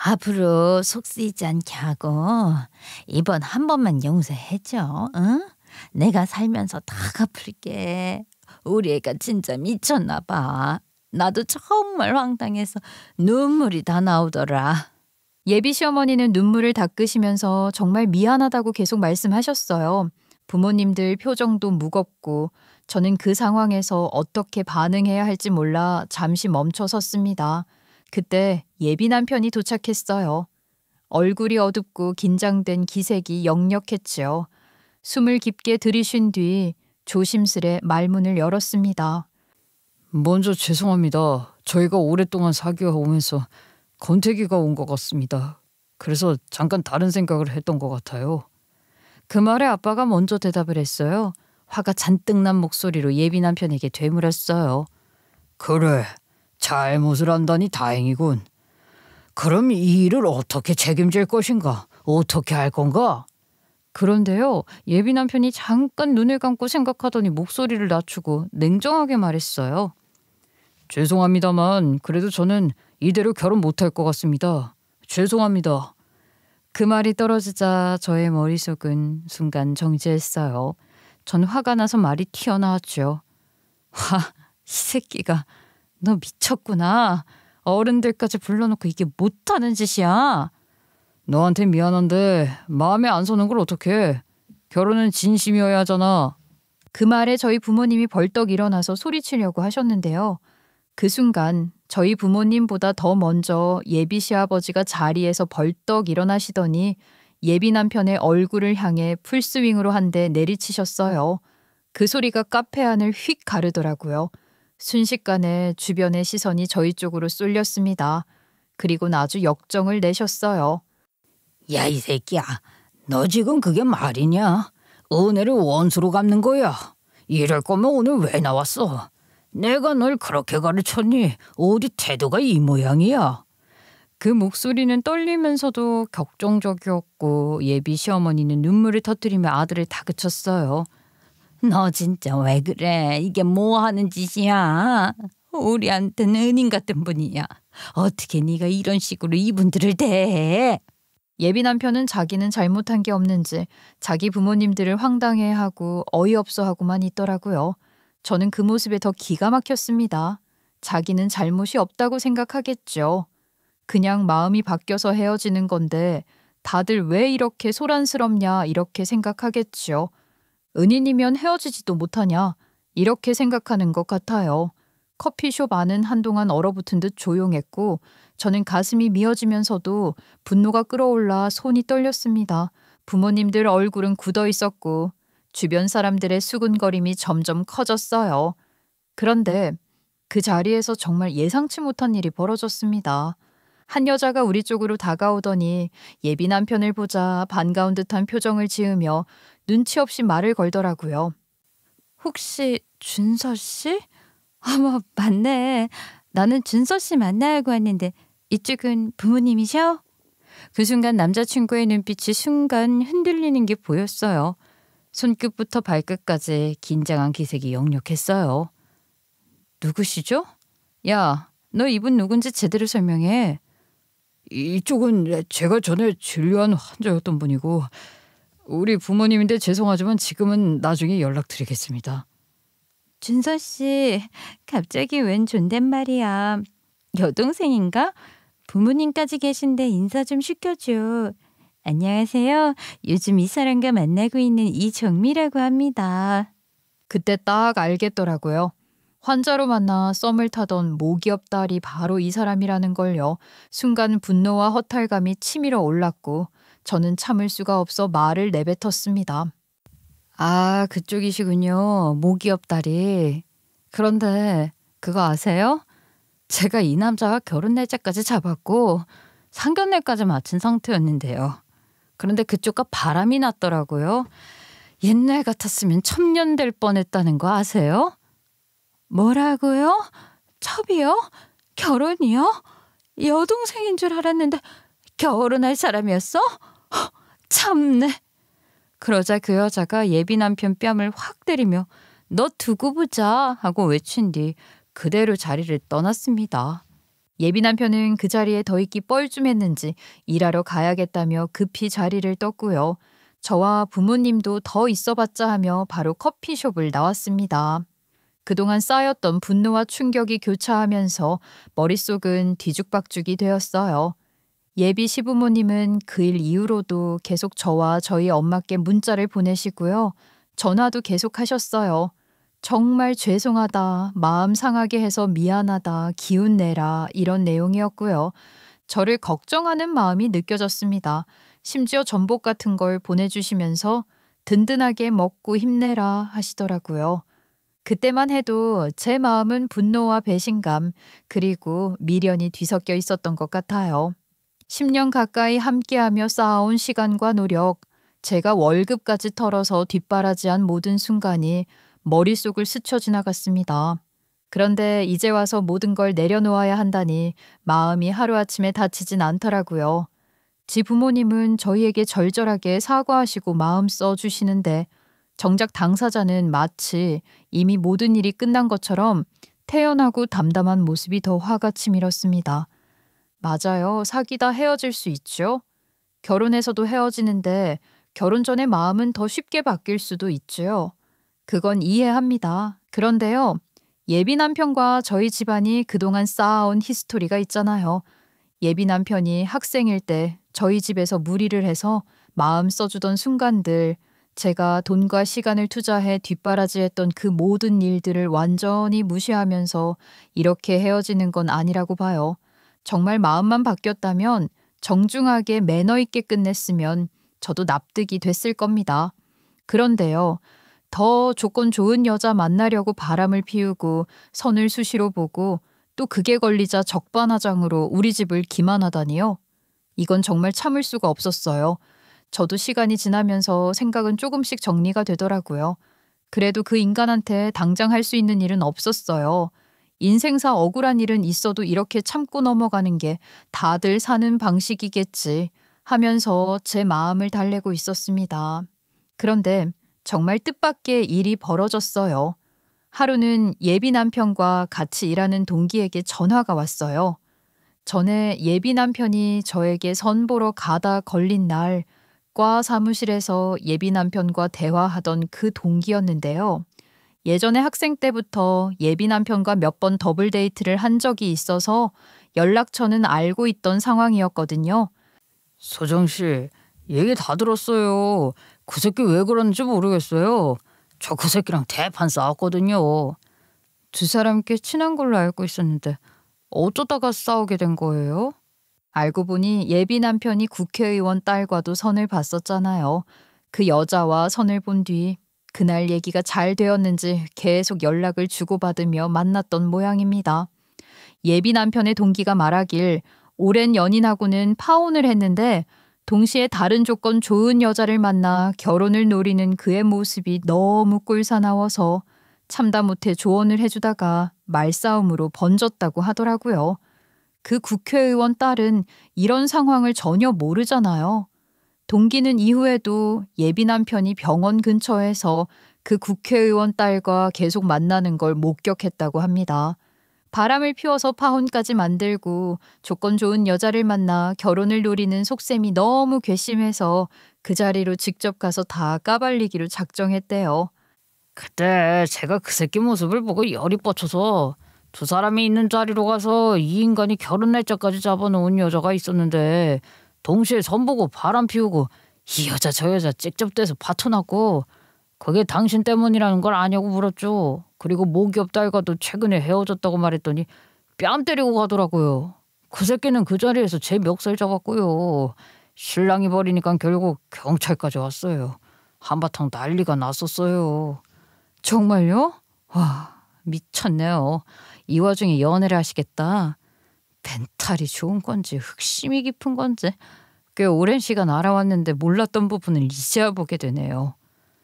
앞으로 속 쓰이지 않게 하고 이번 한 번만 용서해줘. 응? 내가 살면서 다 갚을게. 우리 애가 진짜 미쳤나 봐. 나도 정말 황당해서 눈물이 다 나오더라. 예비 시어머니는 눈물을 닦으시면서 정말 미안하다고 계속 말씀하셨어요. 부모님들 표정도 무겁고 저는 그 상황에서 어떻게 반응해야 할지 몰라 잠시 멈춰 섰습니다. 그때 예비 남편이 도착했어요. 얼굴이 어둡고 긴장된 기색이 역력했지요. 숨을 깊게 들이쉰 뒤 조심스레 말문을 열었습니다. 먼저 죄송합니다. 저희가 오랫동안 사귀어 오면서 권태기가 온 것 같습니다. 그래서 잠깐 다른 생각을 했던 것 같아요. 그 말에 아빠가 먼저 대답을 했어요. 화가 잔뜩 난 목소리로 예비 남편에게 되물었어요. 그래, 잘못을 한다니 다행이군. 그럼 이 일을 어떻게 책임질 것인가? 어떻게 할 건가? 그런데요, 예비 남편이 잠깐 눈을 감고 생각하더니 목소리를 낮추고 냉정하게 말했어요. 죄송합니다만 그래도 저는 이대로 결혼 못할 것 같습니다. 죄송합니다. 그 말이 떨어지자 저의 머릿속은 순간 정지했어요. 전 화가 나서 말이 튀어나왔죠. 와, 이 새끼가 너 미쳤구나. 어른들까지 불러놓고 이게 못하는 짓이야. 너한테 미안한데 마음에 안 서는 걸 어떡해. 결혼은 진심이어야 하잖아. 그 말에 저희 부모님이 벌떡 일어나서 소리치려고 하셨는데요. 그 순간 저희 부모님보다 더 먼저 예비 시아버지가 자리에서 벌떡 일어나시더니 예비 남편의 얼굴을 향해 풀스윙으로 한 대 내리치셨어요. 그 소리가 카페 안을 휙 가르더라고요. 순식간에 주변의 시선이 저희 쪽으로 쏠렸습니다. 그리곤 아주 역정을 내셨어요. 야, 이 새끼야. 너 지금 그게 말이냐? 은혜를 원수로 갚는 거야. 이럴 거면 오늘 왜 나왔어? 내가 널 그렇게 가르쳤니? 어디 태도가 이 모양이야? 그 목소리는 떨리면서도 격정적이었고 예비 시어머니는 눈물을 터뜨리며 아들을 다그쳤어요. 너 진짜 왜 그래? 이게 뭐 하는 짓이야? 우리한테는 은인 같은 분이야. 어떻게 네가 이런 식으로 이분들을 대해? 예비 남편은 자기는 잘못한 게 없는지 자기 부모님들을 황당해하고 어이없어하고만 있더라고요. 저는 그 모습에 더 기가 막혔습니다. 자기는 잘못이 없다고 생각하겠죠. 그냥 마음이 바뀌어서 헤어지는 건데 다들 왜 이렇게 소란스럽냐 이렇게 생각하겠죠. 은인이면 헤어지지도 못하냐 이렇게 생각하는 것 같아요. 커피숍 안은 한동안 얼어붙은 듯 조용했고 저는 가슴이 미어지면서도 분노가 끓어올라 손이 떨렸습니다. 부모님들 얼굴은 굳어 있었고 주변 사람들의 수군거림이 점점 커졌어요. 그런데 그 자리에서 정말 예상치 못한 일이 벌어졌습니다. 한 여자가 우리 쪽으로 다가오더니 예비 남편을 보자 반가운 듯한 표정을 지으며 눈치 없이 말을 걸더라고요. 혹시 준서 씨? 어머, 맞네. 나는 준서 씨 만나려고 했는데 이쪽은 부모님이셔? 그 순간 남자친구의 눈빛이 순간 흔들리는 게 보였어요. 손끝부터 발끝까지 긴장한 기색이 역력했어요. 누구시죠? 야, 너 이분 누군지 제대로 설명해. 이쪽은 제가 전에 진료한 환자였던 분이고 우리 부모님인데 죄송하지만 지금은 나중에 연락드리겠습니다. 준서 씨, 갑자기 웬 존댓말이야. 여동생인가? 부모님까지 계신데 인사 좀 시켜줘. 안녕하세요. 요즘 이 사람과 만나고 있는 이정미라고 합니다. 그때 딱 알겠더라고요. 환자로 만나 썸을 타던 모기업 딸이 바로 이 사람이라는 걸요. 순간 분노와 허탈감이 치밀어 올랐고 저는 참을 수가 없어 말을 내뱉었습니다. 아, 그쪽이시군요. 모기업 딸이. 그런데 그거 아세요? 제가 이 남자와 결혼 날짜까지 잡았고 상견례까지 마친 상태였는데요. 그런데 그쪽과 바람이 났더라고요. 옛날 같았으면 첩년 될 뻔했다는 거 아세요? 뭐라고요? 첩이요? 결혼이요? 여동생인 줄 알았는데 결혼할 사람이었어? 참네. 그러자 그 여자가 예비 남편 뺨을 확 때리며 너 두고 보자 하고 외친 뒤 그대로 자리를 떠났습니다. 예비 남편은 그 자리에 더 있기 뻘쭘했는지 일하러 가야겠다며 급히 자리를 떴고요. 저와 부모님도 더 있어봤자 하며 바로 커피숍을 나왔습니다. 그동안 쌓였던 분노와 충격이 교차하면서 머릿속은 뒤죽박죽이 되었어요. 예비 시부모님은 그 일 이후로도 계속 저와 저희 엄마께 문자를 보내시고요. 전화도 계속 하셨어요. 정말 죄송하다, 마음 상하게 해서 미안하다, 기운 내라 이런 내용이었고요. 저를 걱정하는 마음이 느껴졌습니다. 심지어 전복 같은 걸 보내주시면서 든든하게 먹고 힘내라 하시더라고요. 그때만 해도 제 마음은 분노와 배신감 그리고 미련이 뒤섞여 있었던 것 같아요. 10년 가까이 함께하며 쌓아온 시간과 노력, 제가 월급까지 털어서 뒷바라지한 모든 순간이 머릿속을 스쳐 지나갔습니다. 그런데 이제 와서 모든 걸 내려놓아야 한다니 마음이 하루아침에 닫히진 않더라고요. 지 부모님은 저희에게 절절하게 사과하시고 마음 써주시는데 정작 당사자는 마치 이미 모든 일이 끝난 것처럼 태연하고 담담한 모습이 더 화가 치밀었습니다. 맞아요. 사귀다 헤어질 수 있죠. 결혼해서도 헤어지는데 결혼 전에 마음은 더 쉽게 바뀔 수도 있죠. 그건 이해합니다. 그런데요. 예비 남편과 저희 집안이 그동안 쌓아온 히스토리가 있잖아요. 예비 남편이 학생일 때 저희 집에서 무리를 해서 마음 써주던 순간들, 제가 돈과 시간을 투자해 뒷바라지했던 그 모든 일들을 완전히 무시하면서 이렇게 헤어지는 건 아니라고 봐요. 정말 마음만 바뀌었다면 정중하게 매너 있게 끝냈으면 저도 납득이 됐을 겁니다. 그런데요. 더 조건 좋은 여자 만나려고 바람을 피우고 선을 수시로 보고 또 그게 걸리자 적반하장으로 우리 집을 기만하다니요. 이건 정말 참을 수가 없었어요. 저도 시간이 지나면서 생각은 조금씩 정리가 되더라고요. 그래도 그 인간한테 당장 할 수 있는 일은 없었어요. 인생사 억울한 일은 있어도 이렇게 참고 넘어가는 게 다들 사는 방식이겠지 하면서 제 마음을 달래고 있었습니다. 그런데 정말 뜻밖의 일이 벌어졌어요. 하루는 예비 남편과 같이 일하는 동기에게 전화가 왔어요. 전에 예비 남편이 저에게 선보러 가다 걸린 날 과 사무실에서 예비 남편과 대화하던 그 동기였는데요. 예전에 학생 때부터 예비 남편과 몇 번 더블 데이트를 한 적이 있어서 연락처는 알고 있던 상황이었거든요. 소정 씨, 얘기 다 들었어요. 그 새끼 왜 그러는지 모르겠어요. 저 그 새끼랑 대판 싸웠거든요. 두 사람 꽤 친한 걸로 알고 있었는데 어쩌다가 싸우게 된 거예요? 알고 보니 예비 남편이 국회의원 딸과도 선을 봤었잖아요. 그 여자와 선을 본 뒤 그날 얘기가 잘 되었는지 계속 연락을 주고받으며 만났던 모양입니다. 예비 남편의 동기가 말하길 오랜 연인하고는 파혼을 했는데 동시에 다른 조건 좋은 여자를 만나 결혼을 노리는 그의 모습이 너무 꼴사나워서 참다 못해 조언을 해주다가 말싸움으로 번졌다고 하더라고요. 그 국회의원 딸은 이런 상황을 전혀 모르잖아요. 동기는 이후에도 예비 남편이 병원 근처에서 그 국회의원 딸과 계속 만나는 걸 목격했다고 합니다. 바람을 피워서 파혼까지 만들고 조건 좋은 여자를 만나 결혼을 노리는 속셈이 너무 괘씸해서 그 자리로 직접 가서 다 까발리기로 작정했대요. 그때 제가 그 새끼 모습을 보고 열이 뻗쳐서 두 사람이 있는 자리로 가서 이 인간이 결혼 날짜까지 잡아놓은 여자가 있었는데 동시에 선보고 바람 피우고 이 여자 저 여자 찝쩍대서 파토났고 그게 당신 때문이라는 걸 아냐고 물었죠. 그리고 모기업 딸과도 최근에 헤어졌다고 말했더니 뺨 때리고 가더라고요. 그 새끼는 그 자리에서 제 멱살 잡았고요. 신랑이 버리니까 결국 경찰까지 왔어요. 한바탕 난리가 났었어요. 정말요? 와, 미쳤네요. 이 와중에 연애를 하시겠다. 멘탈이 좋은 건지 흑심이 깊은 건지 꽤 오랜 시간 알아왔는데 몰랐던 부분을 이제야 보게 되네요.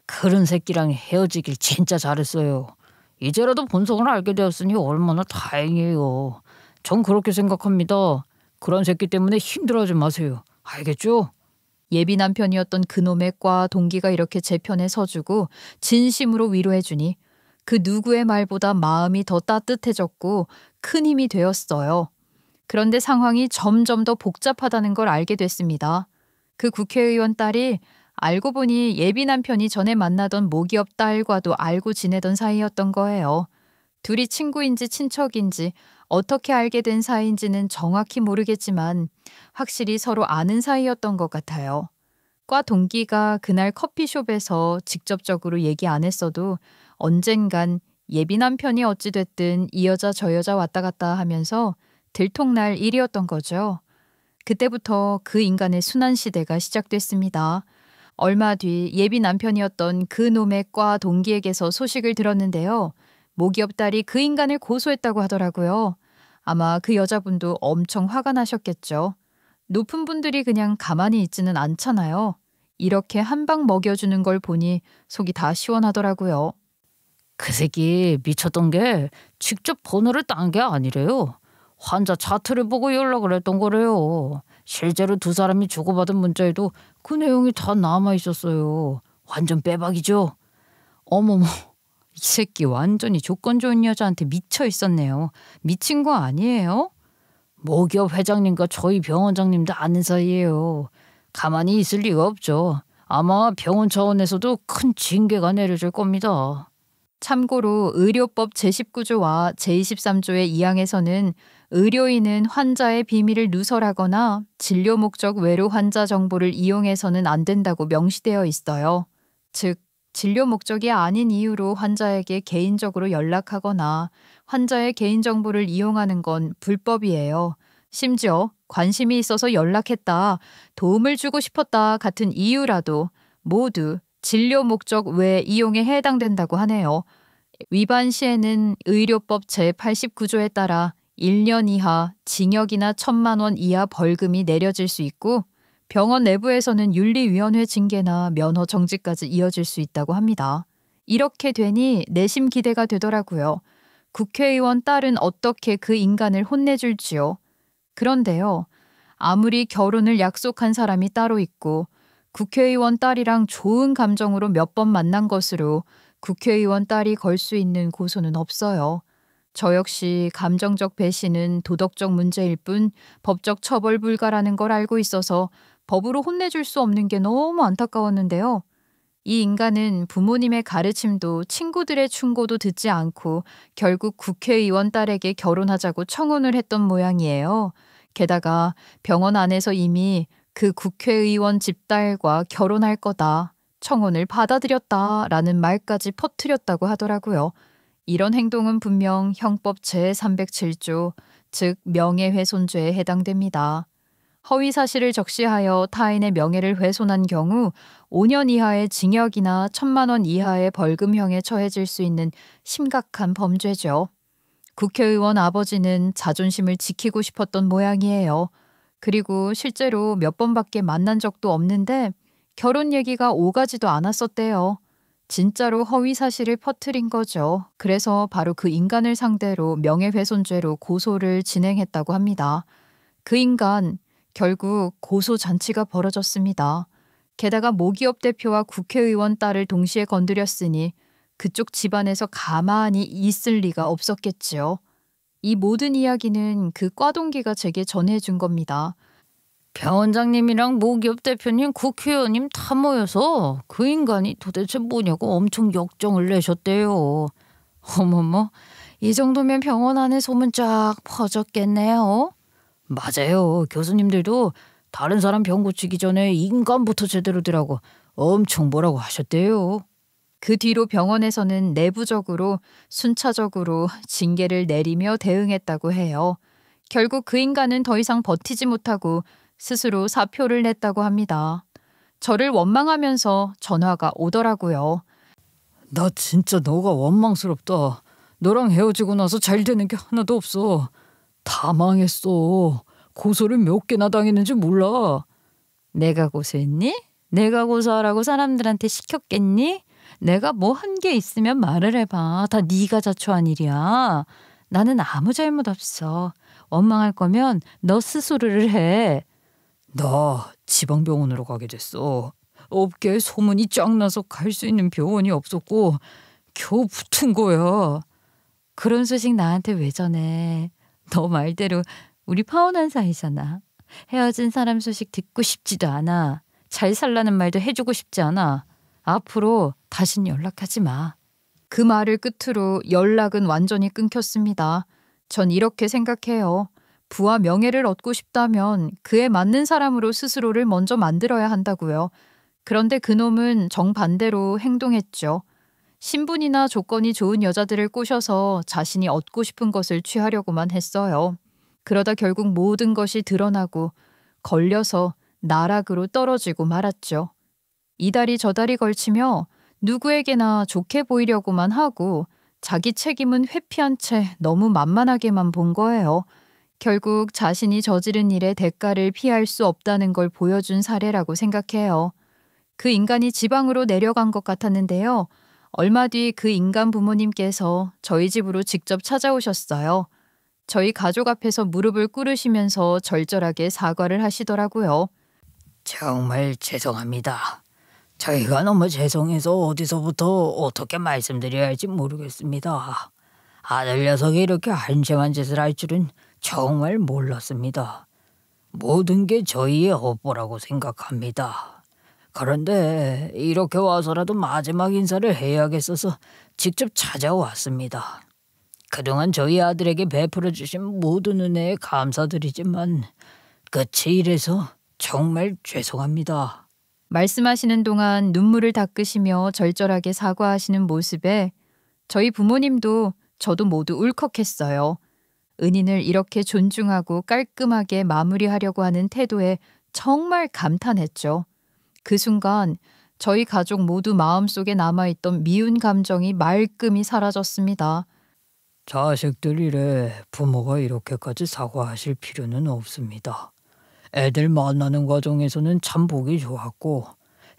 그런 새끼랑 헤어지길 진짜 잘했어요. 이제라도 본성을 알게 되었으니 얼마나 다행이에요. 전 그렇게 생각합니다. 그런 새끼 때문에 힘들어하지 마세요. 알겠죠? 예비 남편이었던 그놈의 과 동기가 이렇게 제 편에 서주고 진심으로 위로해주니 그 누구의 말보다 마음이 더 따뜻해졌고 큰 힘이 되었어요. 그런데 상황이 점점 더 복잡하다는 걸 알게 됐습니다. 그 국회의원 딸이 알고 보니 예비 남편이 전에 만나던 모기업 딸과도 알고 지내던 사이였던 거예요. 둘이 친구인지 친척인지 어떻게 알게 된 사이인지는 정확히 모르겠지만 확실히 서로 아는 사이였던 것 같아요. 과 동기가 그날 커피숍에서 직접적으로 얘기 안 했어도 언젠간 예비 남편이 어찌됐든 이 여자 저 여자 왔다 갔다 하면서 들통날 일이었던 거죠. 그때부터 그 인간의 순환 시대가 시작됐습니다. 얼마 뒤 예비 남편이었던 그 놈의 과 동기에게서 소식을 들었는데요. 모기업 딸이 그 인간을 고소했다고 하더라고요. 아마 그 여자분도 엄청 화가 나셨겠죠. 높은 분들이 그냥 가만히 있지는 않잖아요. 이렇게 한 방 먹여주는 걸 보니 속이 다 시원하더라고요. 그 새끼 미쳤던 게 직접 번호를 딴 게 아니래요. 환자 차트를 보고 연락을 했던 거래요. 실제로 두 사람이 주고받은 문자에도 그 내용이 다 남아 있었어요. 완전 빼박이죠. 어머머, 이 새끼 완전히 조건 좋은 여자한테 미쳐 있었네요. 미친 거 아니에요? 모기업 회장님과 저희 병원장님도 아는 사이예요. 가만히 있을 리가 없죠. 아마 병원 차원에서도 큰 징계가 내려질 겁니다. 참고로 의료법 제19조와 제23조의 2항에서는 의료인은 환자의 비밀을 누설하거나 진료 목적 외로 환자 정보를 이용해서는 안 된다고 명시되어 있어요. 즉, 진료 목적이 아닌 이유로 환자에게 개인적으로 연락하거나 환자의 개인정보를 이용하는 건 불법이에요. 심지어 관심이 있어서 연락했다, 도움을 주고 싶었다 같은 이유라도 모두 진료 목적 외 이용에 해당된다고 하네요. 위반 시에는 의료법 제89조에 따라 1년 이하 징역이나 1,000만 원 이하 벌금이 내려질 수 있고 병원 내부에서는 윤리위원회 징계나 면허 정지까지 이어질 수 있다고 합니다. 이렇게 되니 내심 기대가 되더라고요. 국회의원 딸은 어떻게 그 인간을 혼내줄지요. 그런데요. 아무리 결혼을 약속한 사람이 따로 있고 국회의원 딸이랑 좋은 감정으로 몇 번 만난 것으로 국회의원 딸이 걸 수 있는 고소는 없어요. 저 역시 감정적 배신은 도덕적 문제일 뿐 법적 처벌 불가라는 걸 알고 있어서 법으로 혼내줄 수 없는 게 너무 안타까웠는데요. 이 인간은 부모님의 가르침도 친구들의 충고도 듣지 않고 결국 국회의원 딸에게 결혼하자고 청혼을 했던 모양이에요. 게다가 병원 안에서 이미 그 국회의원 집딸과 결혼할 거다, 청혼을 받아들였다라는 말까지 퍼뜨렸다고 하더라고요. 이런 행동은 분명 형법 제307조, 즉 명예훼손죄에 해당됩니다. 허위 사실을 적시하여 타인의 명예를 훼손한 경우 5년 이하의 징역이나 1,000만 원 이하의 벌금형에 처해질 수 있는 심각한 범죄죠. 국회의원 아버지는 자존심을 지키고 싶었던 모양이에요. 그리고 실제로 몇 번밖에 만난 적도 없는데 결혼 얘기가 오가지도 않았었대요. 진짜로 허위 사실을 퍼뜨린 거죠. 그래서 바로 그 인간을 상대로 명예훼손죄로 고소를 진행했다고 합니다. 그 인간 결국 고소 잔치가 벌어졌습니다. 게다가 모기업 대표와 국회의원 딸을 동시에 건드렸으니 그쪽 집안에서 가만히 있을 리가 없었겠지요. 이 모든 이야기는 그 과동기가 제게 전해준 겁니다. 병원장님이랑 모기업 대표님, 국회의원님 다 모여서 그 인간이 도대체 뭐냐고 엄청 역정을 내셨대요. 어머머, 이 정도면 병원 안에 소문 쫙 퍼졌겠네요. 맞아요. 교수님들도 다른 사람 병 고치기 전에 인간부터 제대로 되라고 엄청 뭐라고 하셨대요. 그 뒤로 병원에서는 내부적으로 순차적으로 징계를 내리며 대응했다고 해요. 결국 그 인간은 더 이상 버티지 못하고 스스로 사표를 냈다고 합니다. 저를 원망하면서 전화가 오더라고요. 나 진짜 너가 원망스럽다. 너랑 헤어지고 나서 잘 되는 게 하나도 없어. 다 망했어. 고소를 몇 개나 당했는지 몰라. 내가 고소했니? 내가 고소하라고 사람들한테 시켰겠니? 내가 뭐 한 게 있으면 말을 해봐. 다 네가 자초한 일이야. 나는 아무 잘못 없어. 원망할 거면 너 스스로를 해. 나 지방병원으로 가게 됐어. 업계에 소문이 쫙 나서 갈 수 있는 병원이 없었고 겨우 붙은 거야. 그런 소식 나한테 왜 전해? 너 말대로 우리 파혼한 사이잖아. 헤어진 사람 소식 듣고 싶지도 않아. 잘 살라는 말도 해주고 싶지 않아. 앞으로 다신 연락하지 마. 그 말을 끝으로 연락은 완전히 끊겼습니다. 전 이렇게 생각해요. 부와 명예를 얻고 싶다면 그에 맞는 사람으로 스스로를 먼저 만들어야 한다고요. 그런데 그놈은 정반대로 행동했죠. 신분이나 조건이 좋은 여자들을 꼬셔서 자신이 얻고 싶은 것을 취하려고만 했어요. 그러다 결국 모든 것이 드러나고 걸려서 나락으로 떨어지고 말았죠. 이다리 저다리 걸치며 누구에게나 좋게 보이려고만 하고 자기 책임은 회피한 채 너무 만만하게만 본 거예요. 결국 자신이 저지른 일의 대가를 피할 수 없다는 걸 보여준 사례라고 생각해요. 그 인간이 지방으로 내려간 것 같았는데요. 얼마 뒤 그 인간 부모님께서 저희 집으로 직접 찾아오셨어요. 저희 가족 앞에서 무릎을 꿇으시면서 절절하게 사과를 하시더라고요. 정말 죄송합니다. 저희가 너무 죄송해서 어디서부터 어떻게 말씀드려야 할지 모르겠습니다. 아들 녀석이 이렇게 한심한 짓을 할 줄은 정말 몰랐습니다. 모든 게 저희의 업보라고 생각합니다. 그런데 이렇게 와서라도 마지막 인사를 해야겠어서 직접 찾아왔습니다. 그동안 저희 아들에게 베풀어 주신 모든 은혜에 감사드리지만 끝이 이래서 정말 죄송합니다. 말씀하시는 동안 눈물을 닦으시며 절절하게 사과하시는 모습에 저희 부모님도 저도 모두 울컥했어요. 은인을 이렇게 존중하고 깔끔하게 마무리하려고 하는 태도에 정말 감탄했죠. 그 순간 저희 가족 모두 마음속에 남아있던 미운 감정이 말끔히 사라졌습니다. 자식들 일에 부모가 이렇게까지 사과하실 필요는 없습니다. 애들 만나는 과정에서는 참 보기 좋았고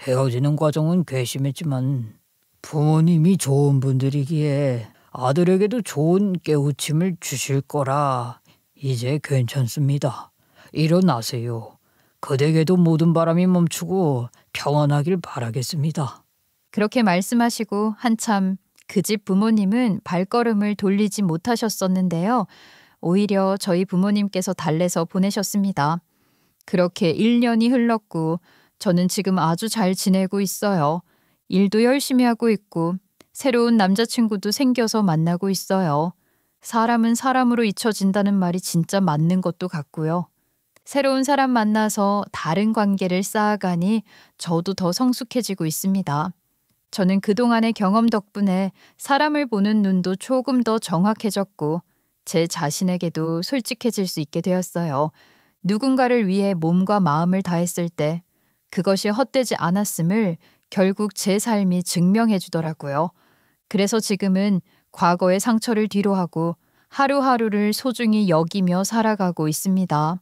헤어지는 과정은 괘씸했지만 부모님이 좋은 분들이기에 아들에게도 좋은 깨우침을 주실 거라 이제 괜찮습니다. 일어나세요. 그대에게도 모든 바람이 멈추고 평안하길 바라겠습니다. 그렇게 말씀하시고 한참 그 집 부모님은 발걸음을 돌리지 못하셨었는데요. 오히려 저희 부모님께서 달래서 보내셨습니다. 그렇게 1년이 흘렀고 저는 지금 아주 잘 지내고 있어요. 일도 열심히 하고 있고 새로운 남자친구도 생겨서 만나고 있어요. 사람은 사람으로 잊혀진다는 말이 진짜 맞는 것도 같고요. 새로운 사람 만나서 다른 관계를 쌓아가니 저도 더 성숙해지고 있습니다. 저는 그동안의 경험 덕분에 사람을 보는 눈도 조금 더 정확해졌고 제 자신에게도 솔직해질 수 있게 되었어요. 누군가를 위해 몸과 마음을 다했을 때 그것이 헛되지 않았음을 결국 제 삶이 증명해 주더라고요. 그래서 지금은 과거의 상처를 뒤로하고 하루하루를 소중히 여기며 살아가고 있습니다.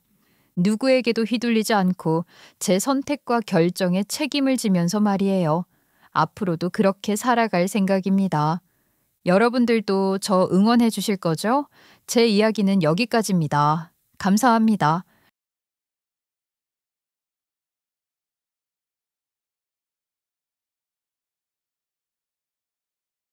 누구에게도 휘둘리지 않고 제 선택과 결정에 책임을 지면서 말이에요. 앞으로도 그렇게 살아갈 생각입니다. 여러분들도 저 응원해 주실 거죠? 제 이야기는 여기까지입니다. 감사합니다.